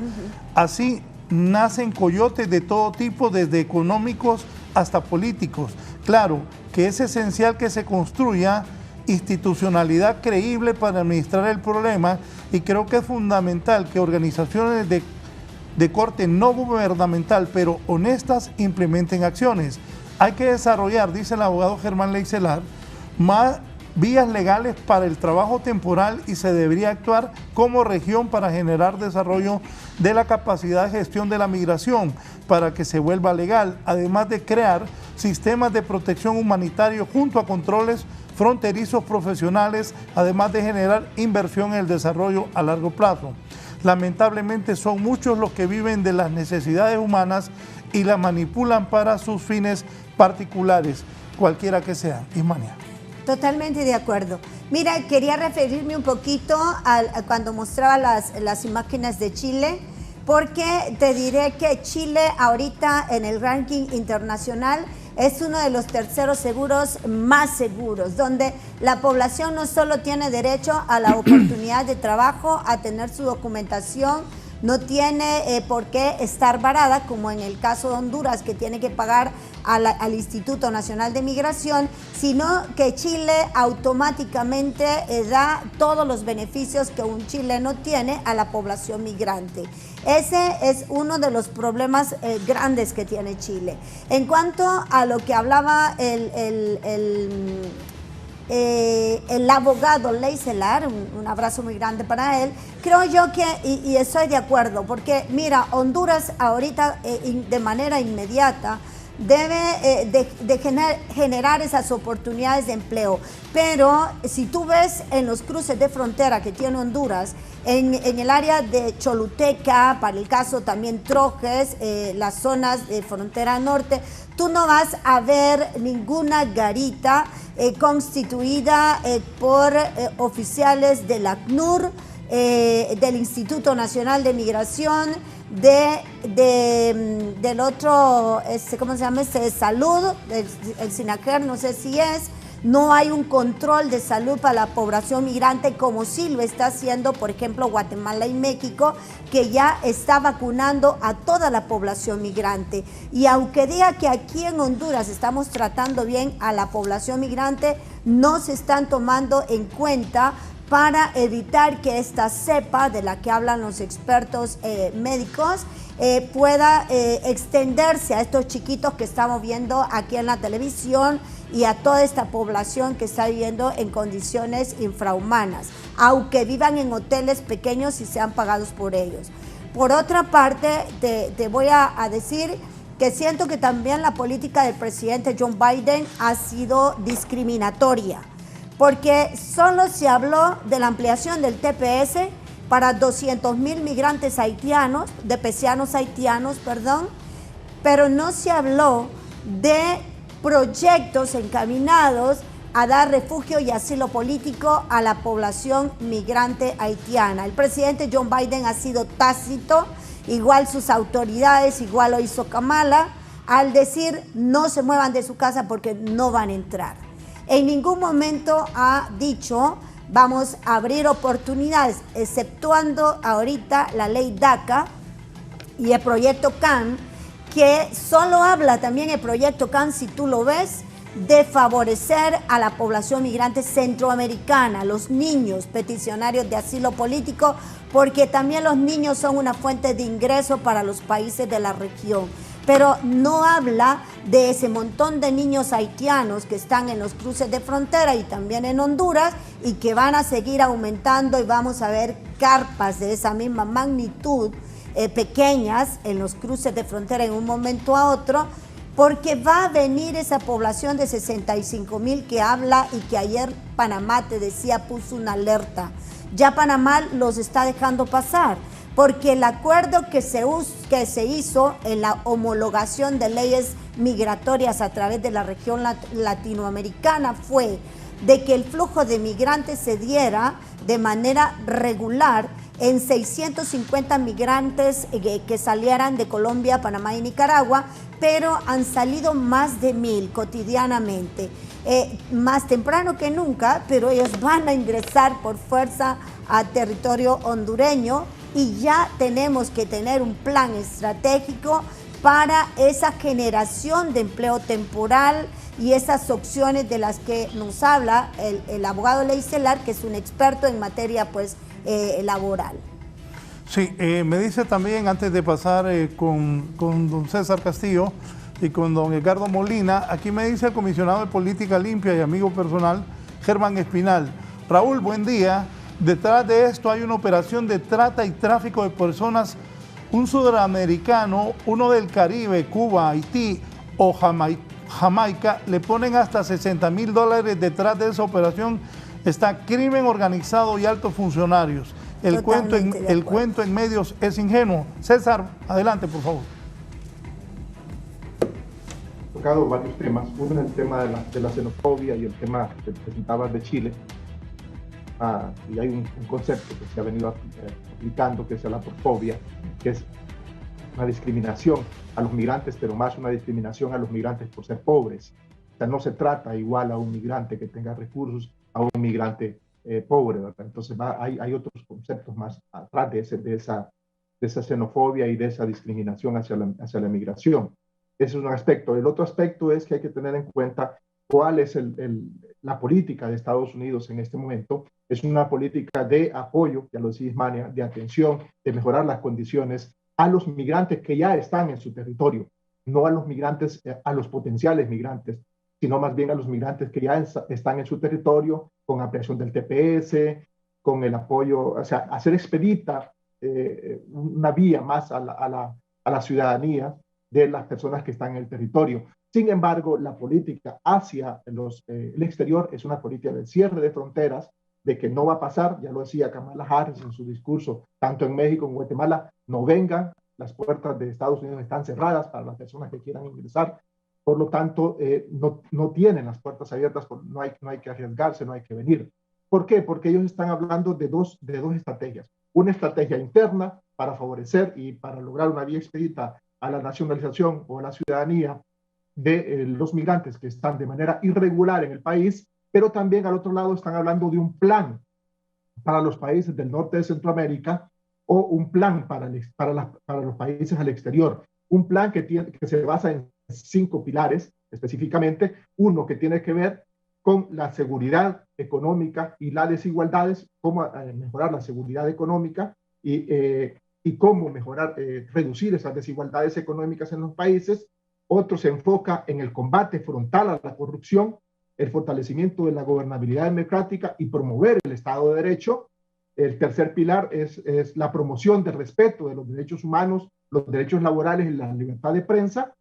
Así nacen coyotes de todo tipo, desde económicos hasta políticos. Claro que es esencial que se construya institucionalidad creíble para administrar el problema, y creo que es fundamental que organizaciones de corte no gubernamental, pero honestas, implementen acciones. Hay que desarrollar, dice el abogado Germán Leicelar, más vías legales para el trabajo temporal y se debería actuar como región para generar desarrollo de la capacidad de gestión de la migración para que se vuelva legal, además de crear sistemas de protección humanitario junto a controles fronterizos profesionales, además de generar inversión en el desarrollo a largo plazo. Lamentablemente son muchos los que viven de las necesidades humanas y las manipulan para sus fines particulares, cualquiera que sean. Ismania. Totalmente de acuerdo. Mira, quería referirme un poquito a cuando mostraba las imágenes de Chile, porque te diré que Chile ahorita en el ranking internacional es uno de los terceros seguros más seguros, donde la población no solo tiene derecho a la oportunidad de trabajo, a tener su documentación, no tiene por qué estar varada, como en el caso de Honduras, que tiene que pagar al Instituto Nacional de Migración, sino que Chile automáticamente da todos los beneficios que un chileno tiene a la población migrante. Ese es uno de los problemas grandes que tiene Chile. En cuanto a lo que hablaba el abogado Leiselar, un abrazo muy grande para él, creo yo que, y estoy de acuerdo, porque mira, Honduras ahorita de manera inmediata debe de generar esas oportunidades de empleo, pero si tú ves en los cruces de frontera que tiene Honduras, en el área de Choluteca, para el caso también Trojes, las zonas de frontera norte, tú no vas a ver ninguna garita constituida por oficiales del ACNUR, del Instituto Nacional de Migración, del otro, ¿cómo se llama? Salud, el SINAGER, no sé si es. No hay un control de salud para la población migrante como sí lo está haciendo, por ejemplo, Guatemala y México, que ya está vacunando a toda la población migrante. Y aunque diga que aquí en Honduras estamos tratando bien a la población migrante, no se están tomando en cuenta para evitar que esta cepa de la que hablan los expertos médicos pueda extenderse a estos chiquitos que estamos viendo aquí en la televisión y a toda esta población que está viviendo en condiciones infrahumanas, aunque vivan en hoteles pequeños y sean pagados por ellos. Por otra parte, te voy a decir que siento que también la política del presidente John Biden ha sido discriminatoria, porque solo se habló de la ampliación del TPS para 200,000 migrantes haitianos, pero no se habló de proyectos encaminados a dar refugio y asilo político a la población migrante haitiana. El presidente John Biden ha sido tácito, igual sus autoridades, igual lo hizo Kamala, al decir no se muevan de su casa porque no van a entrar. En ningún momento ha dicho vamos a abrir oportunidades, exceptuando ahorita la ley DACA y el proyecto CAN, que solo habla también el proyecto CAN, si tú lo ves, de favorecer a la población migrante centroamericana, los niños peticionarios de asilo político, porque también los niños son una fuente de ingreso para los países de la región. Pero no habla de ese montón de niños haitianos que están en los cruces de frontera y también en Honduras y que van a seguir aumentando, y vamos a ver carpas de esa misma magnitud pequeñas en los cruces de frontera en un momento a otro, porque va a venir esa población de 65,000 que habla y que ayer Panamá, te decía, puso una alerta. Ya Panamá los está dejando pasar, porque el acuerdo que se hizo en la homologación de leyes migratorias a través de la región latinoamericana fue de que el flujo de migrantes se diera de manera regular en 650 migrantes que salieran de Colombia, Panamá y Nicaragua, pero han salido más de 1,000 cotidianamente. Más temprano que nunca, pero ellos van a ingresar por fuerza a territorio hondureño, y ya tenemos que tener un plan estratégico para esa generación de empleo temporal y esas opciones de las que nos habla el abogado Leiselar, que es un experto en materia laboral. Sí, me dice también, antes de pasar con don César Castillo, y con don Edgardo Molina. Aquí me dice el comisionado de Política Limpia y amigo personal, Germán Espinal. Raúl, buen día. Detrás de esto hay una operación de trata y tráfico de personas. Un sudamericano, uno del Caribe, Cuba, Haití o Jamaica, le ponen hasta $60,000 detrás de esa operación. Está crimen organizado y altos funcionarios. El cuento en medios es ingenuo. César, adelante, por favor. He tocado varios temas. Uno es el tema de la xenofobia y el tema que presentabas de Chile. Y hay un concepto que se ha venido aplicando, que es la porfobia, que es una discriminación a los migrantes, pero más una discriminación a los migrantes por ser pobres. O sea, no se trata igual a un migrante que tenga recursos a un migrante pobre, ¿verdad? Entonces hay otros conceptos más atrás de esa xenofobia y de esa discriminación hacia la migración. Ese es un aspecto. El otro aspecto es que hay que tener en cuenta cuál es la política de Estados Unidos en este momento. Es una política de apoyo, ya lo decía Ismania, de atención, de mejorar las condiciones a los migrantes que ya están en su territorio, no a los migrantes, a los potenciales migrantes, sino más bien a los migrantes que ya están en su territorio, con ampliación del TPS, con el apoyo, o sea, hacer expedita una vía más a la ciudadanía de las personas que están en el territorio. Sin embargo, la política hacia el exterior es una política de cierre de fronteras, de que no va a pasar, ya lo decía Kamala Harris en su discurso, tanto en México como en Guatemala, no vengan, las puertas de Estados Unidos están cerradas para las personas que quieran ingresar, por lo tanto, no tienen las puertas abiertas, no hay que arriesgarse, no hay que venir. ¿Por qué? Porque ellos están hablando de dos estrategias. Una estrategia interna para favorecer y para lograr una vía expedita a la nacionalización o a la ciudadanía de los migrantes que están de manera irregular en el país, pero también al otro lado están hablando de un plan para los países del norte de Centroamérica o un plan para los países al exterior. Un plan que se basa en 5 pilares específicamente. Uno que tiene que ver con la seguridad económica y las desigualdades, cómo mejorar la seguridad económica y cómo reducir esas desigualdades económicas en los países. Otro se enfoca en el combate frontal a la corrupción, el fortalecimiento de la gobernabilidad democrática y promover el Estado de Derecho. El tercer pilar es la promoción del respeto de los derechos humanos, los derechos laborales y la libertad de prensa.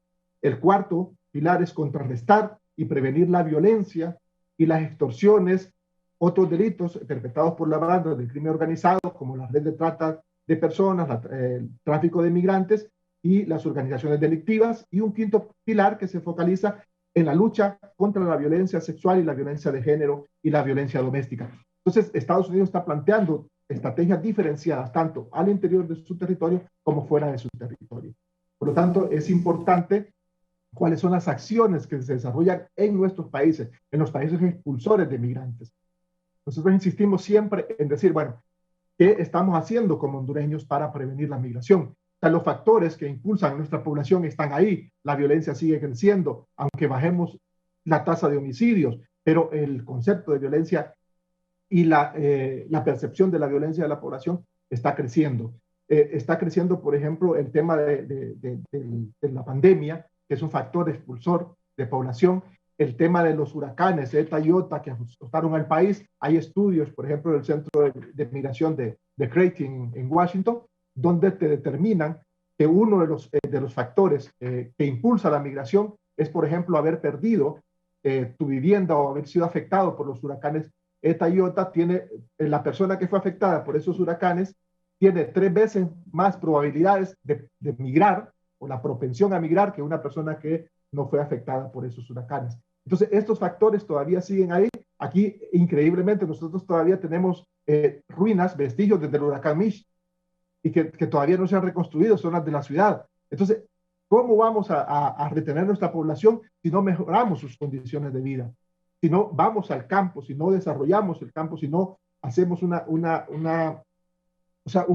El cuarto pilar es contrarrestar y prevenir la violencia y las extorsiones, otros delitos perpetrados por la banda del crimen organizado, como la red de trata de personas, el tráfico de migrantes y las organizaciones delictivas. Y un quinto pilar que se focaliza en la lucha contra la violencia sexual y la violencia de género y la violencia doméstica. Entonces, Estados Unidos está planteando estrategias diferenciadas tanto al interior de su territorio como fuera de su territorio. Por lo tanto, es importante cuáles son las acciones que se desarrollan en nuestros países, en los países expulsores de migrantes. Nosotros insistimos siempre en decir, bueno, ¿qué estamos haciendo como hondureños para prevenir la migración? O sea, los factores que impulsan a nuestra población están ahí. La violencia sigue creciendo, aunque bajemos la tasa de homicidios, pero el concepto de violencia y la percepción de la violencia de la población está creciendo. Está creciendo, por ejemplo, el tema de la pandemia, que es un factor expulsor de población. El tema de los huracanes, Eta y Iota, que azotaron al país. Hay estudios, por ejemplo, del Centro de Migración de Creighton en Washington, donde te determinan que uno de los factores que impulsa la migración es, por ejemplo, haber perdido tu vivienda o haber sido afectado por los huracanes Eta y Iota. La persona que fue afectada por esos huracanes tiene 3 veces más probabilidades de migrar, o la propensión a migrar, que una persona que no fue afectada por esos huracanes. Entonces, estos factores todavía siguen ahí. Aquí, increíblemente, nosotros todavía tenemos ruinas, vestigios desde el huracán Mitch, y que todavía no se han reconstruido zonas de la ciudad. Entonces, ¿cómo vamos a retener nuestra población si no mejoramos sus condiciones de vida? Si no vamos al campo, si no desarrollamos el campo, si no hacemos un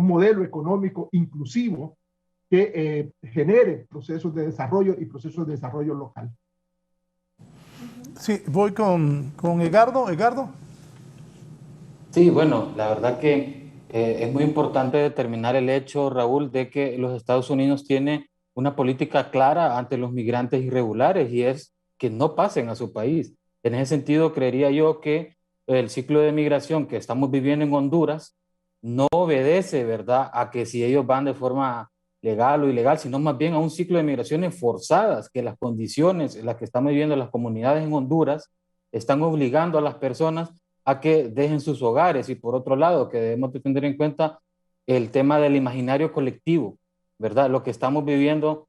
modelo económico inclusivo que genere procesos de desarrollo y procesos de desarrollo local. Sí, voy con Edgardo. ¿Edgardo? Sí, bueno, la verdad que es muy importante determinar el hecho, Raúl, de que los Estados Unidos tiene una política clara ante los migrantes irregulares, y es que no pasen a su país. En ese sentido, creería yo que el ciclo de migración que estamos viviendo en Honduras no obedece, ¿verdad?, a que si ellos van de forma legal o ilegal, sino más bien a un ciclo de migraciones forzadas, que las condiciones en las que están viviendo las comunidades en Honduras están obligando a las personas a que dejen sus hogares. Y por otro lado, que debemos de tener en cuenta el tema del imaginario colectivo, ¿verdad? Lo que estamos viviendo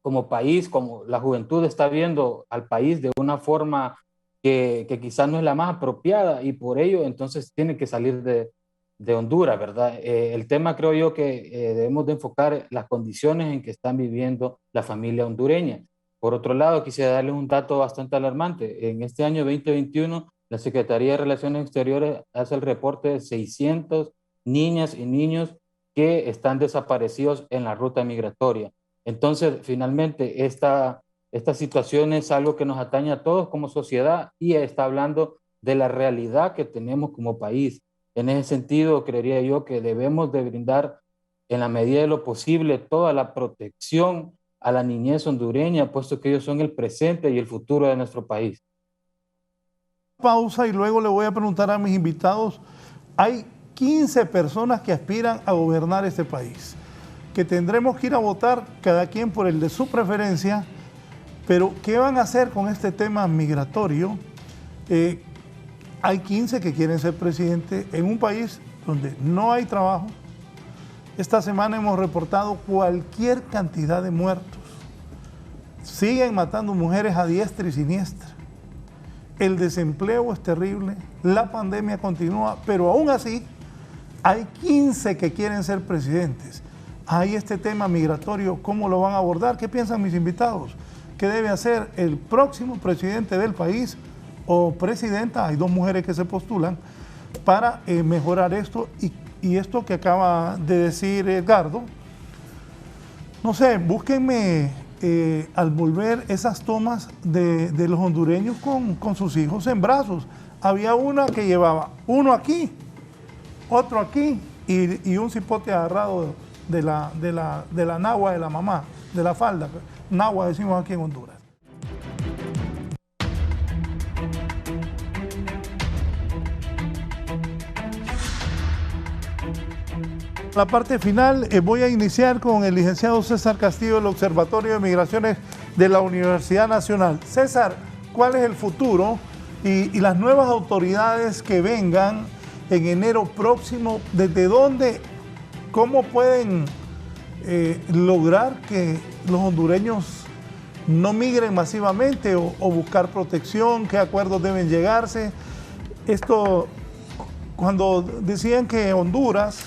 como país, como la juventud está viendo al país de una forma que quizás no es la más apropiada, y por ello entonces tiene que salir de Honduras, ¿verdad? El tema, creo yo, que debemos de enfocar las condiciones en que están viviendo la familia hondureña. Por otro lado, quisiera darles un dato bastante alarmante. En este año 2021, la Secretaría de Relaciones Exteriores hace el reporte de 600 niñas y niños que están desaparecidos en la ruta migratoria. Entonces, finalmente, esta situación es algo que nos atañe a todos como sociedad, y está hablando de la realidad que tenemos como país. En ese sentido, creería yo que debemos de brindar, en la medida de lo posible, toda la protección a la niñez hondureña, puesto que ellos son el presente y el futuro de nuestro país. Pausa y luego le voy a preguntar a mis invitados. Hay 15 personas que aspiran a gobernar este país, que tendremos que ir a votar cada quien por el de su preferencia, pero ¿qué van a hacer con este tema migratorio? Hay 15 que quieren ser presidente en un país donde no hay trabajo. Esta semana hemos reportado cualquier cantidad de muertos. Siguen matando mujeres a diestra y siniestra. El desempleo es terrible, la pandemia continúa, pero aún así hay 15 que quieren ser presidentes. Hay este tema migratorio, ¿cómo lo van a abordar? ¿Qué piensan mis invitados? ¿Qué debe hacer el próximo presidente del país o presidenta? Hay 2 mujeres que se postulan para mejorar esto, y esto que acaba de decir Edgardo. No sé, búsquenme al volver esas tomas de los hondureños con sus hijos en brazos. Había una que llevaba uno aquí, otro aquí, y un cipote agarrado de la nagua de la mamá, de la falda. Nagua decimos aquí en Honduras. La parte final, voy a iniciar con el licenciado César Castillo del Observatorio de Migraciones de la Universidad Nacional. César, ¿cuál es el futuro y las nuevas autoridades que vengan en enero próximo? ¿Desde dónde, cómo pueden lograr que los hondureños no migren masivamente o buscar protección? ¿Qué acuerdos deben llegarse? Esto, cuando decían que Honduras,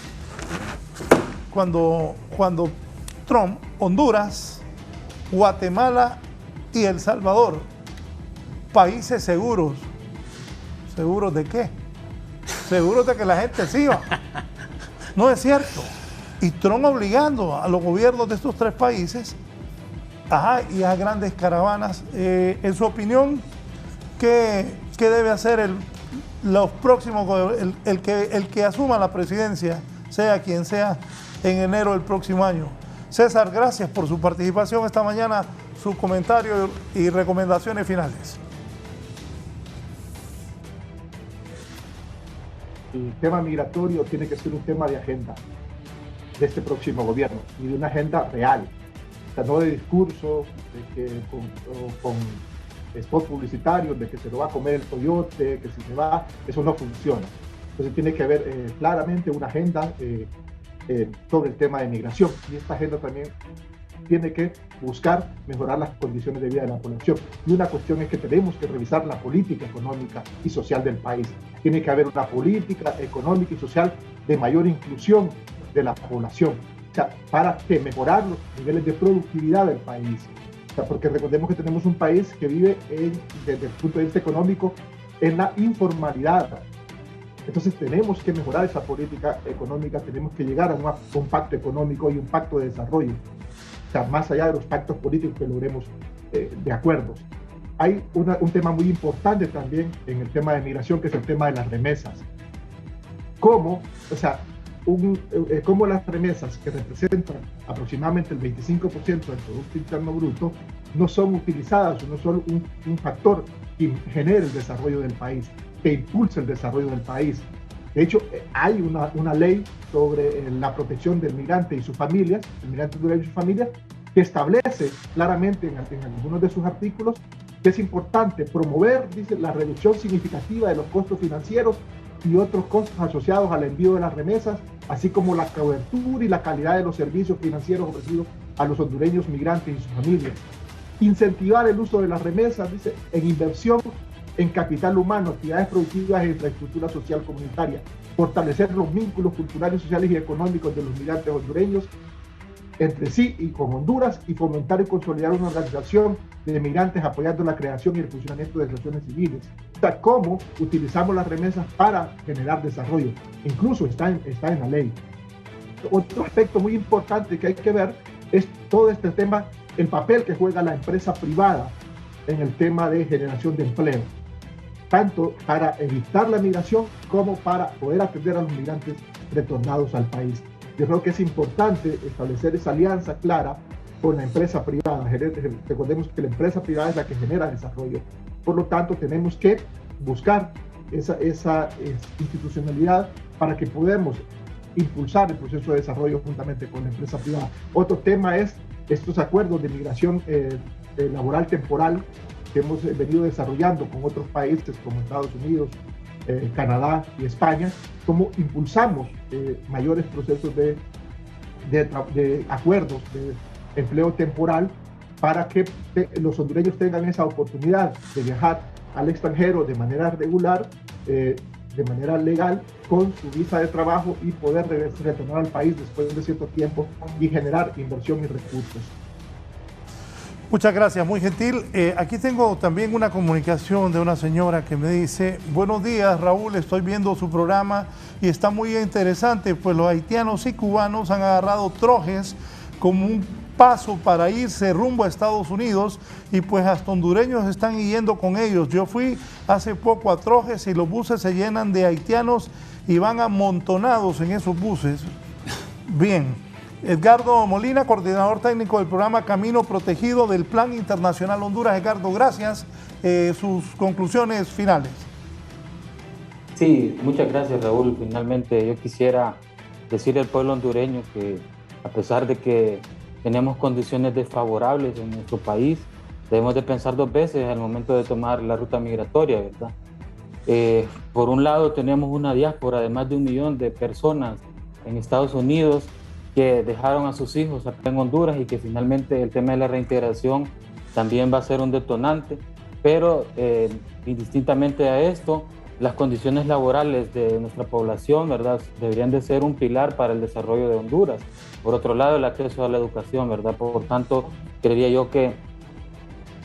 cuando Trump, Honduras, Guatemala y El Salvador, países seguros. ¿Seguros de qué? Seguros de que la gente se iba. No es cierto. Y Trump obligando a los gobiernos de estos 3 países y a grandes caravanas. En su opinión, ¿qué debe hacer los próximos, el que asuma la presidencia, sea quien sea, en enero del próximo año? César, gracias por su participación esta mañana, su comentario y recomendaciones finales. El tema migratorio tiene que ser un tema de agenda de este próximo gobierno, y de una agenda real, o sea, no de discursos, de que con spots publicitarios, de que se lo va a comer el coyote, que si se va, eso no funciona. Entonces tiene que haber claramente una agenda sobre el tema de migración, y esta agenda también tiene que buscar mejorar las condiciones de vida de la población. Y una cuestión es que tenemos que revisar la política económica y social del país. Tiene que haber una política económica y social de mayor inclusión de la población, o sea, para mejorar los niveles de productividad del país. O sea, porque recordemos que tenemos un país que vive desde el punto de vista económico en la informalidad. Entonces tenemos que mejorar esa política económica, tenemos que llegar a un pacto económico y un pacto de desarrollo, o sea, más allá de los pactos políticos que logremos de acuerdos. Hay un tema muy importante también en el tema de migración, que es el tema de las remesas. ¿Cómo? O sea, cómo las remesas, que representan aproximadamente el 25% del Producto Interno Bruto, no son utilizadas, no son un factor que genere el desarrollo del país, que impulse el desarrollo del país. De hecho, hay una ley sobre la protección del migrante y sus familias, el migrante hondureño y sus familias, que establece claramente en algunos de sus artículos que es importante promover, dice, la reducción significativa de los costos financieros y otros costos asociados al envío de las remesas, así como la cobertura y la calidad de los servicios financieros ofrecidos a los hondureños migrantes y sus familias. Incentivar el uso de las remesas, dice, en inversión en capital humano, actividades productivas e infraestructura social comunitaria, fortalecer los vínculos culturales, sociales y económicos de los migrantes hondureños entre sí y con Honduras, y fomentar y consolidar una organización de migrantes apoyando la creación y el funcionamiento de relaciones civiles. O sea, cómo utilizamos las remesas para generar desarrollo. Incluso está en la ley. Otro aspecto muy importante que hay que ver es todo este tema, el papel que juega la empresa privada en el tema de generación de empleo, tanto para evitar la migración como para poder atender a los migrantes retornados al país. Yo creo que es importante establecer esa alianza clara con la empresa privada. Recordemos que la empresa privada es la que genera desarrollo. Por lo tanto, tenemos que buscar esa institucionalidad para que podamos impulsar el proceso de desarrollo juntamente con la empresa privada. Otro tema es estos acuerdos de migración laboral temporal que hemos venido desarrollando con otros países como Estados Unidos, Canadá y España, cómo impulsamos mayores procesos de acuerdos de empleo temporal para que los hondureños tengan esa oportunidad de viajar al extranjero de manera regular, de manera legal, con su visa de trabajo y poder retornar al país después de cierto tiempo y generar inversión y recursos. Muchas gracias, muy gentil. Aquí tengo también una comunicación de una señora que me dice: buenos días, Raúl, estoy viendo su programa y está muy interesante, pues los haitianos y cubanos han agarrado trojes como un paso para irse rumbo a Estados Unidos y pues hasta hondureños están yendo con ellos. Yo fui hace poco a Trojes y los buses se llenan de haitianos y van amontonados en esos buses. Bien. Edgardo Molina, coordinador técnico del programa Camino Protegido del Plan Internacional Honduras. Edgardo, gracias. Sus conclusiones finales. Sí, muchas gracias, Raúl. Finalmente yo quisiera decirle al pueblo hondureño que a pesar de que tenemos condiciones desfavorables en nuestro país, debemos de pensar dos veces al momento de tomar la ruta migratoria, ¿verdad? Por un lado tenemos una diáspora de más de 1 millón de personas en Estados Unidos que dejaron a sus hijos acá en Honduras y que finalmente el tema de la reintegración también va a ser un detonante, pero indistintamente a esto, las condiciones laborales de nuestra población, ¿verdad?, deberían de ser un pilar para el desarrollo de Honduras. Por otro lado, el acceso a la educación, ¿verdad? Por tanto, creería yo que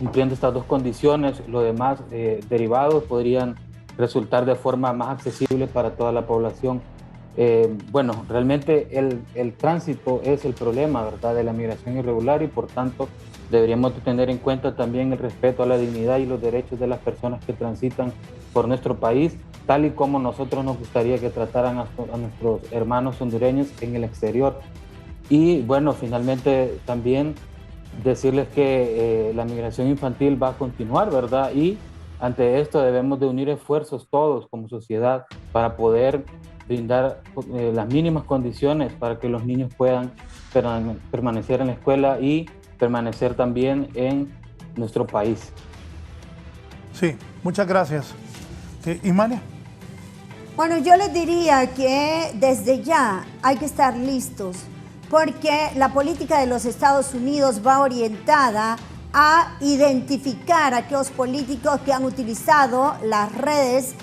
cumpliendo estas dos condiciones, los demás derivados podrían resultar de forma más accesible para toda la población. Bueno, realmente el tránsito es el problema, ¿verdad?, de la migración irregular y por tanto deberíamos tener en cuenta también el respeto a la dignidad y los derechos de las personas que transitan por nuestro país, tal y como nosotros nos gustaría que trataran a nuestros hermanos hondureños en el exterior. Y bueno, finalmente también decirles que la migración infantil va a continuar, ¿verdad? Y ante esto debemos de unir esfuerzos todos como sociedad para poder brindar las mínimas condiciones para que los niños puedan permanecer en la escuela y permanecer también en nuestro país. Sí, muchas gracias. Imania. Bueno, yo les diría que desde ya hay que estar listos, porque la política de los Estados Unidos va orientada a identificar a aquellos políticos que han utilizado las redes,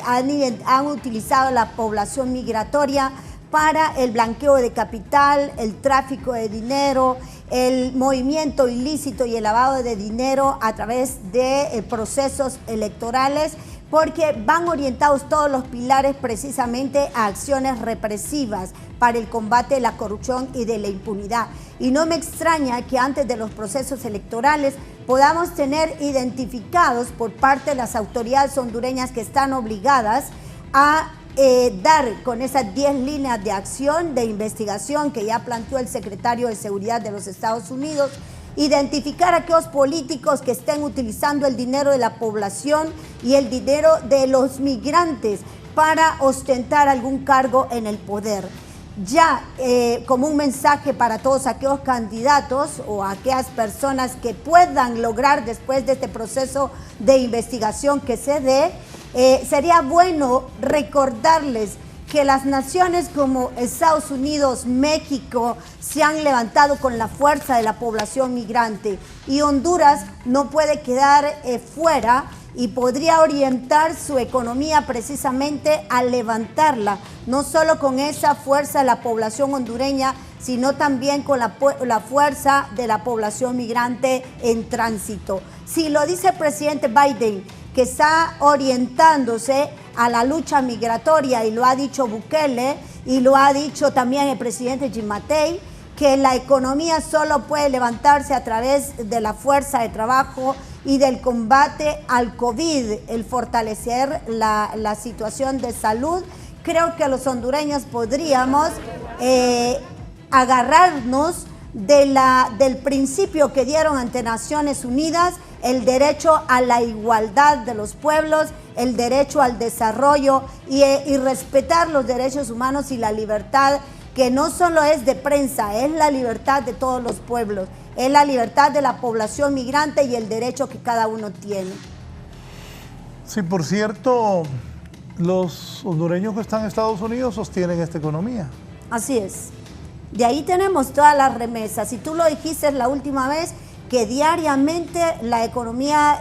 han utilizado la población migratoria para el blanqueo de capital, el tráfico de dinero, el movimiento ilícito y el lavado de dinero a través de procesos electorales, porque van orientados todos los pilares precisamente a acciones represivas para el combate de la corrupción y de la impunidad. Y no me extraña que antes de los procesos electorales podamos tener identificados por parte de las autoridades hondureñas que están obligadas a dar con esas 10 líneas de acción, de investigación que ya planteó el secretario de Seguridad de los Estados Unidos, identificar a aquellos políticos que estén utilizando el dinero de la población y el dinero de los migrantes para ostentar algún cargo en el poder. Ya como un mensaje para todos aquellos candidatos o aquellas personas que puedan lograr después de este proceso de investigación que se dé, sería bueno recordarles que las naciones como Estados Unidos, México, se han levantado con la fuerza de la población migrante y Honduras no puede quedar fuera y podría orientar su economía precisamente a levantarla, no solo con esa fuerza de la población hondureña, sino también con la fuerza de la población migrante en tránsito. Si lo dice el presidente Biden, que está orientándose a la lucha migratoria, y lo ha dicho Bukele, y lo ha dicho también el presidente Gimatei, que la economía solo puede levantarse a través de la fuerza de trabajo y del combate al COVID, el fortalecer la situación de salud. Creo que los hondureños podríamos agarrarnos del principio que dieron ante Naciones Unidas, el derecho a la igualdad de los pueblos, el derecho al desarrollo y respetar los derechos humanos y la libertad, que no solo es de prensa, es la libertad de todos los pueblos, es la libertad de la población migrante y el derecho que cada uno tiene. Sí, por cierto, los hondureños que están en Estados Unidos sostienen esta economía. Así es. De ahí tenemos todas las remesas. Y tú lo dijiste la última vez, que diariamente la economía,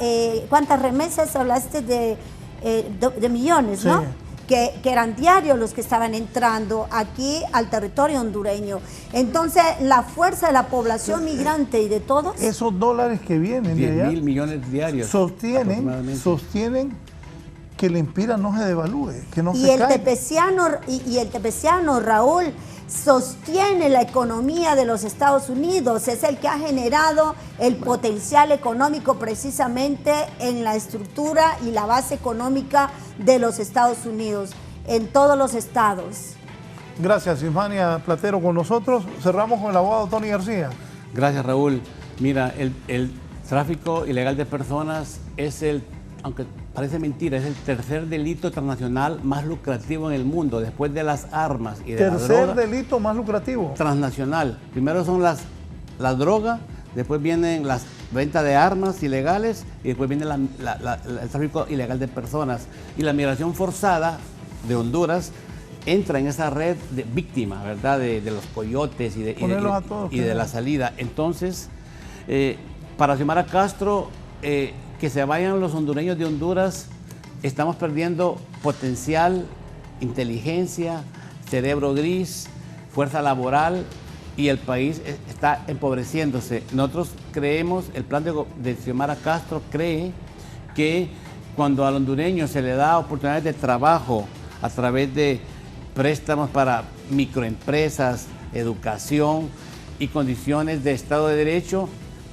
¿cuántas remesas hablaste de millones, sí, no? Que eran diarios los que estaban entrando aquí al territorio hondureño. Entonces, la fuerza de la población migrante y de todos... Esos dólares que vienen de allá 10.000 millones diarios. Sostienen que el Empira no se devalúe, que no y se el caiga. el tepeciano, Raúl, sostiene la economía de los Estados Unidos, es el que ha generado el potencial económico precisamente en la estructura y la base económica de los Estados Unidos, en todos los estados. Gracias, Ismania Platero, con nosotros. Cerramos con el abogado Tony García. Gracias, Raúl. Mira, el tráfico ilegal de personas es aunque parece mentira, es el tercer delito transnacional más lucrativo en el mundo, después de las armas y de la droga. Tercer delito más lucrativo. Transnacional. Primero son la droga, después vienen las ventas de armas ilegales y después viene el tráfico ilegal de personas. Y la migración forzada de Honduras entra en esa red de víctimas, ¿verdad? De los coyotes y de la salida. Entonces, para Xiomara Castro, que se vayan los hondureños de Honduras, estamos perdiendo potencial, inteligencia, cerebro gris, fuerza laboral, y el país está empobreciéndose. Nosotros creemos, el plan de Xiomara Castro cree que cuando al hondureño se le da oportunidades de trabajo a través de préstamos para microempresas, educación y condiciones de Estado de Derecho,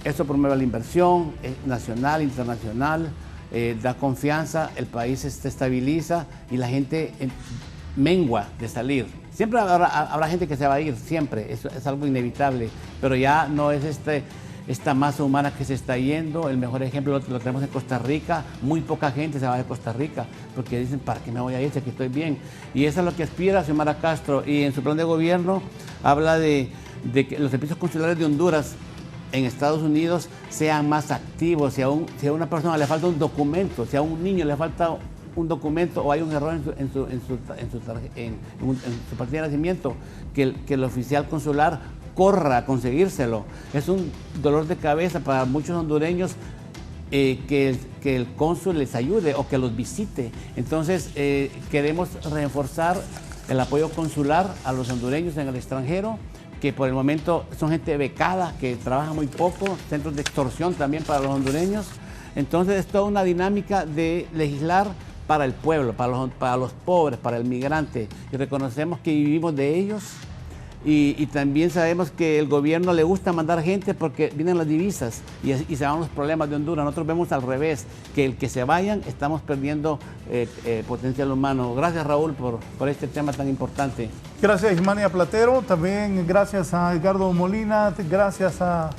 eso promueve la inversión nacional, internacional, da confianza, el país se estabiliza y la gente mengua de salir. Siempre habrá gente que se va a ir, siempre, es algo inevitable, pero ya no es esta masa humana que se está yendo. El mejor ejemplo lo tenemos en Costa Rica. Muy poca gente se va de Costa Rica porque dicen, ¿para qué me voy a ir si aquí estoy bien? Y eso es lo que aspira Xiomara Castro, y en su plan de gobierno habla de que los servicios consulares de Honduras en Estados Unidos sean más activos. Si a una persona le falta un documento, si a un niño le falta un documento o hay un error en su partida de nacimiento, que el oficial consular corra a conseguírselo. Es un dolor de cabeza para muchos hondureños que el cónsul les ayude o que los visite. Entonces queremos reforzar el apoyo consular a los hondureños en el extranjero, que por el momento son gente becada, que trabaja muy poco, centros de extorsión también para los hondureños. Entonces es toda una dinámica de legislar para el pueblo, para los pobres, para el migrante, y reconocemos que vivimos de ellos, y también sabemos que el gobierno le gusta mandar gente porque vienen las divisas y se van los problemas de Honduras. Nosotros vemos al revés, que el que se vayan estamos perdiendo potencial humano. Gracias, Raúl, por este tema tan importante. Gracias, Ismania Platero, también gracias a Edgardo Molina, gracias a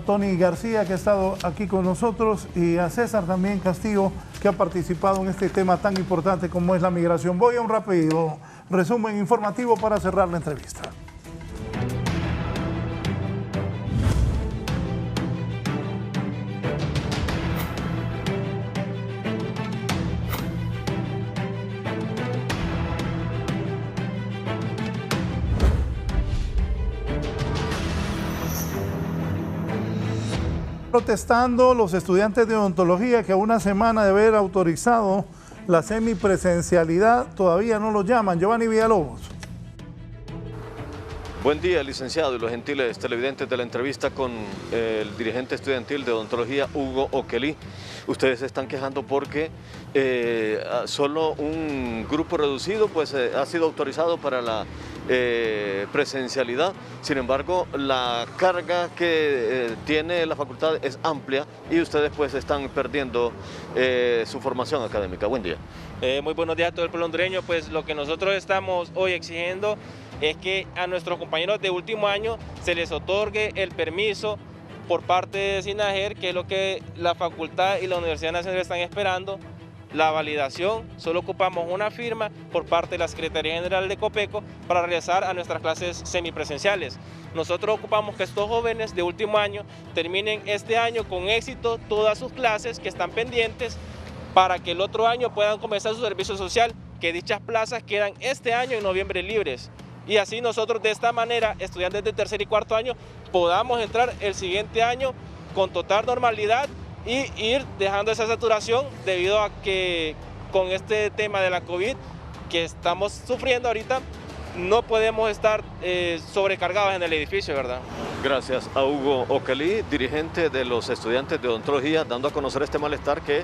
Tony García, que ha estado aquí con nosotros, y a César también Castillo, que ha participado en este tema tan importante como es la migración. Voy a un rápido resumen informativo para cerrar la entrevista. Protestando los estudiantes de odontología que a una semana de haber autorizado la semipresencialidad todavía no lo llaman. Giovanni Villalobos. Buen día, licenciado y los gentiles televidentes de la entrevista con el dirigente estudiantil de odontología, Hugo Okelí. Ustedes se están quejando porque solo un grupo reducido pues, ha sido autorizado para la presencialidad. Sin embargo, la carga que tiene la facultad es amplia y ustedes pues están perdiendo su formación académica. Buen día. Muy buenos días a todo el pueblo hondureño. Pues lo que nosotros estamos hoy exigiendo es que a nuestros compañeros de último año se les otorgue el permiso por parte de SINAJER, que es lo que la facultad y la Universidad Nacional están esperando. La validación, solo ocupamos una firma por parte de la Secretaría General de COPECO para regresar a nuestras clases semipresenciales. Nosotros ocupamos que estos jóvenes de último año terminen este año con éxito todas sus clases que están pendientes para que el otro año puedan comenzar su servicio social, que dichas plazas quedan este año en noviembre libres. Y así nosotros de esta manera, estudiantes de tercer y cuarto año, podamos entrar el siguiente año con total normalidad y ir dejando esa saturación debido a que con este tema de la COVID que estamos sufriendo ahorita, no podemos estar sobrecargados en el edificio, ¿verdad? Gracias a Hugo Okelí, dirigente de los estudiantes de odontología, dando a conocer este malestar que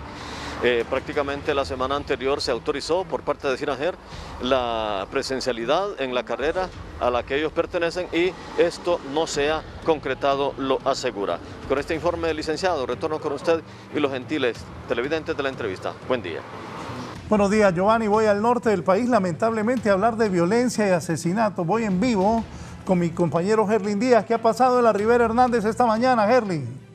prácticamente la semana anterior se autorizó por parte de SINAJER la presencialidad en la carrera a la que ellos pertenecen y esto no se ha concretado, lo asegura. Con este informe, licenciado, retorno con usted y los gentiles televidentes de la entrevista. Buen día. Buenos días, Giovanni. Voy al norte del país, lamentablemente, a hablar de violencia y asesinato. Voy en vivo con mi compañero Gerlin Díaz. ¿Qué ha pasado en la Rivera Hernández esta mañana, Gerlin?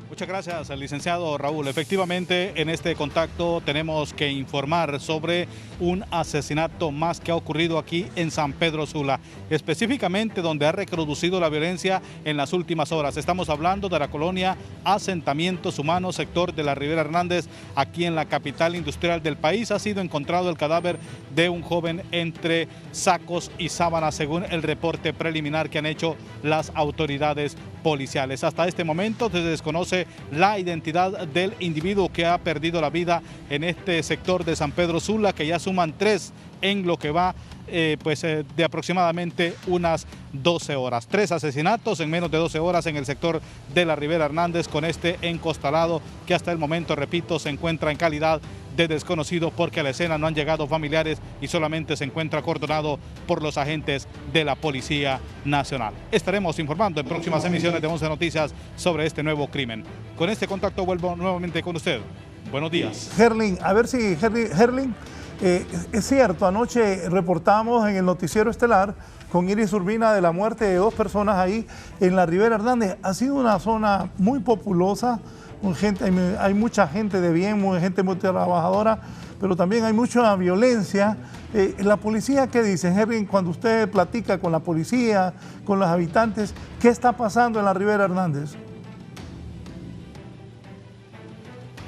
Muchas gracias, licenciado Raúl. Efectivamente, en este contacto tenemos que informar sobre un asesinato más que ha ocurrido aquí en San Pedro Sula, específicamente donde ha recrudecido la violencia en las últimas horas. Estamos hablando de la colonia Asentamientos Humanos, sector de la Rivera Hernández, aquí en la capital industrial del país. Ha sido encontrado el cadáver de un joven entre sacos y sábanas, según el reporte preliminar que han hecho las autoridades policiales. Hasta este momento se desconoce la identidad del individuo que ha perdido la vida en este sector de San Pedro Sula, que ya suman 3 en lo que va de aproximadamente unas 12 horas. 3 asesinatos en menos de 12 horas en el sector de la Rivera Hernández, con este encostalado que hasta el momento, repito, se encuentra en calidad de desconocido porque a la escena no han llegado familiares y solamente se encuentra acordonado por los agentes de la Policía Nacional. Estaremos informando en próximas emisiones de 11 Noticias sobre este nuevo crimen. Con este contacto vuelvo nuevamente con usted. Buenos días. Gerlin, a ver si Gerlin, es cierto, anoche reportamos en el noticiero estelar con Iris Urbina de la muerte de 2 personas ahí en la Rivera Hernández. Ha sido una zona muy populosa, hay mucha gente de bien, gente muy trabajadora, pero también hay mucha violencia. ¿La policía qué dice, Gerlin, cuando usted platica con la policía, con los habitantes, qué está pasando en la Rivera Hernández?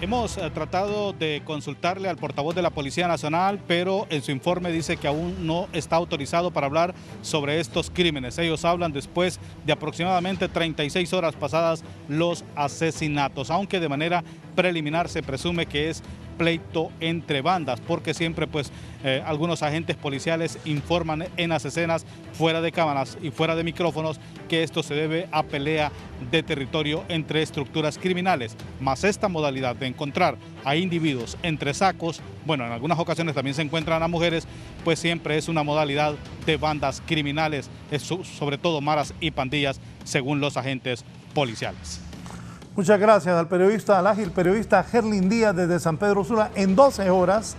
Hemos tratado de consultarle al portavoz de la Policía Nacional, pero en su informe dice que aún no está autorizado para hablar sobre estos crímenes. Ellos hablan después de aproximadamente 36 horas pasadas los asesinatos, aunque de manera preliminar se presume que es pleito entre bandas, porque siempre pues algunos agentes policiales informan en las escenas fuera de cámaras y fuera de micrófonos que esto se debe a pelea de territorio entre estructuras criminales, más esta modalidad de encontrar a individuos entre sacos, bueno, en algunas ocasiones también se encuentran a mujeres, pues siempre es una modalidad de bandas criminales, sobre todo maras y pandillas, según los agentes policiales. Muchas gracias al ágil periodista Gerlin Díaz desde San Pedro Sula. En 12 horas,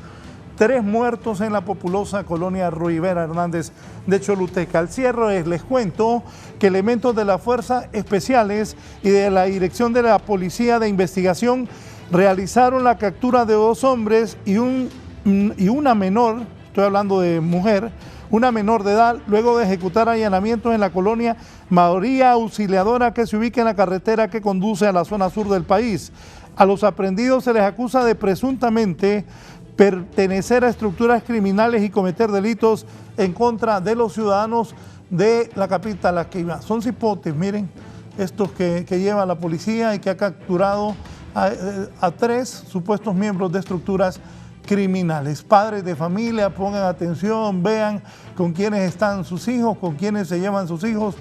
3 muertos en la populosa colonia Rivera Hernández de Choluteca. Al cierre les cuento que elementos de las Fuerzas Especiales y de la Dirección de la Policía de Investigación realizaron la captura de 2 hombres y una menor, estoy hablando de mujer, una menor de edad, luego de ejecutar allanamientos en la colonia María Auxiliadora, que se ubica en la carretera que conduce a la zona sur del país. A los aprendidos se les acusa de presuntamente pertenecer a estructuras criminales y cometer delitos en contra de los ciudadanos de la capital. Aquí son cipotes, miren, estos que lleva la policía y que ha capturado a 3 supuestos miembros de estructuras criminales. Padres de familia, pongan atención, vean con quiénes están sus hijos, con quiénes se llevan sus hijos,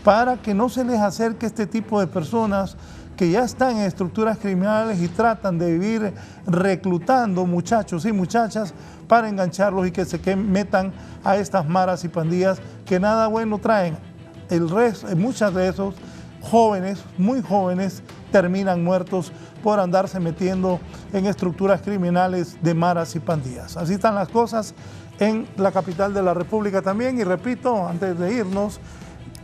para que no se les acerque este tipo de personas que ya están en estructuras criminales y tratan de vivir reclutando muchachos y muchachas para engancharlos y que se metan a estas maras y pandillas que nada bueno traen. Muchas de esos jóvenes, muy jóvenes, terminan muertos por andarse metiendo en estructuras criminales de maras y pandillas. Así están las cosas en la capital de la República también. Y repito, antes de irnos,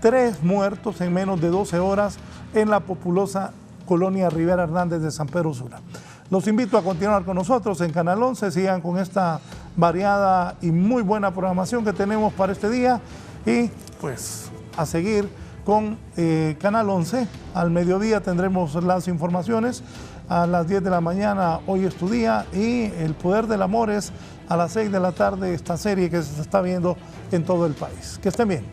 3 muertos en menos de 12 horas en la populosa colonia Rivera Hernández de San Pedro Sula. Los invito a continuar con nosotros en Canal 11. Sigan con esta variada y muy buena programación que tenemos para este día. Y pues a seguir con Canal 11. Al mediodía tendremos las informaciones. A las 10 de la mañana, Hoy es tu día. Y El Poder del Amor es a las 6 de la tarde, esta serie que se está viendo en todo el país. Que estén bien.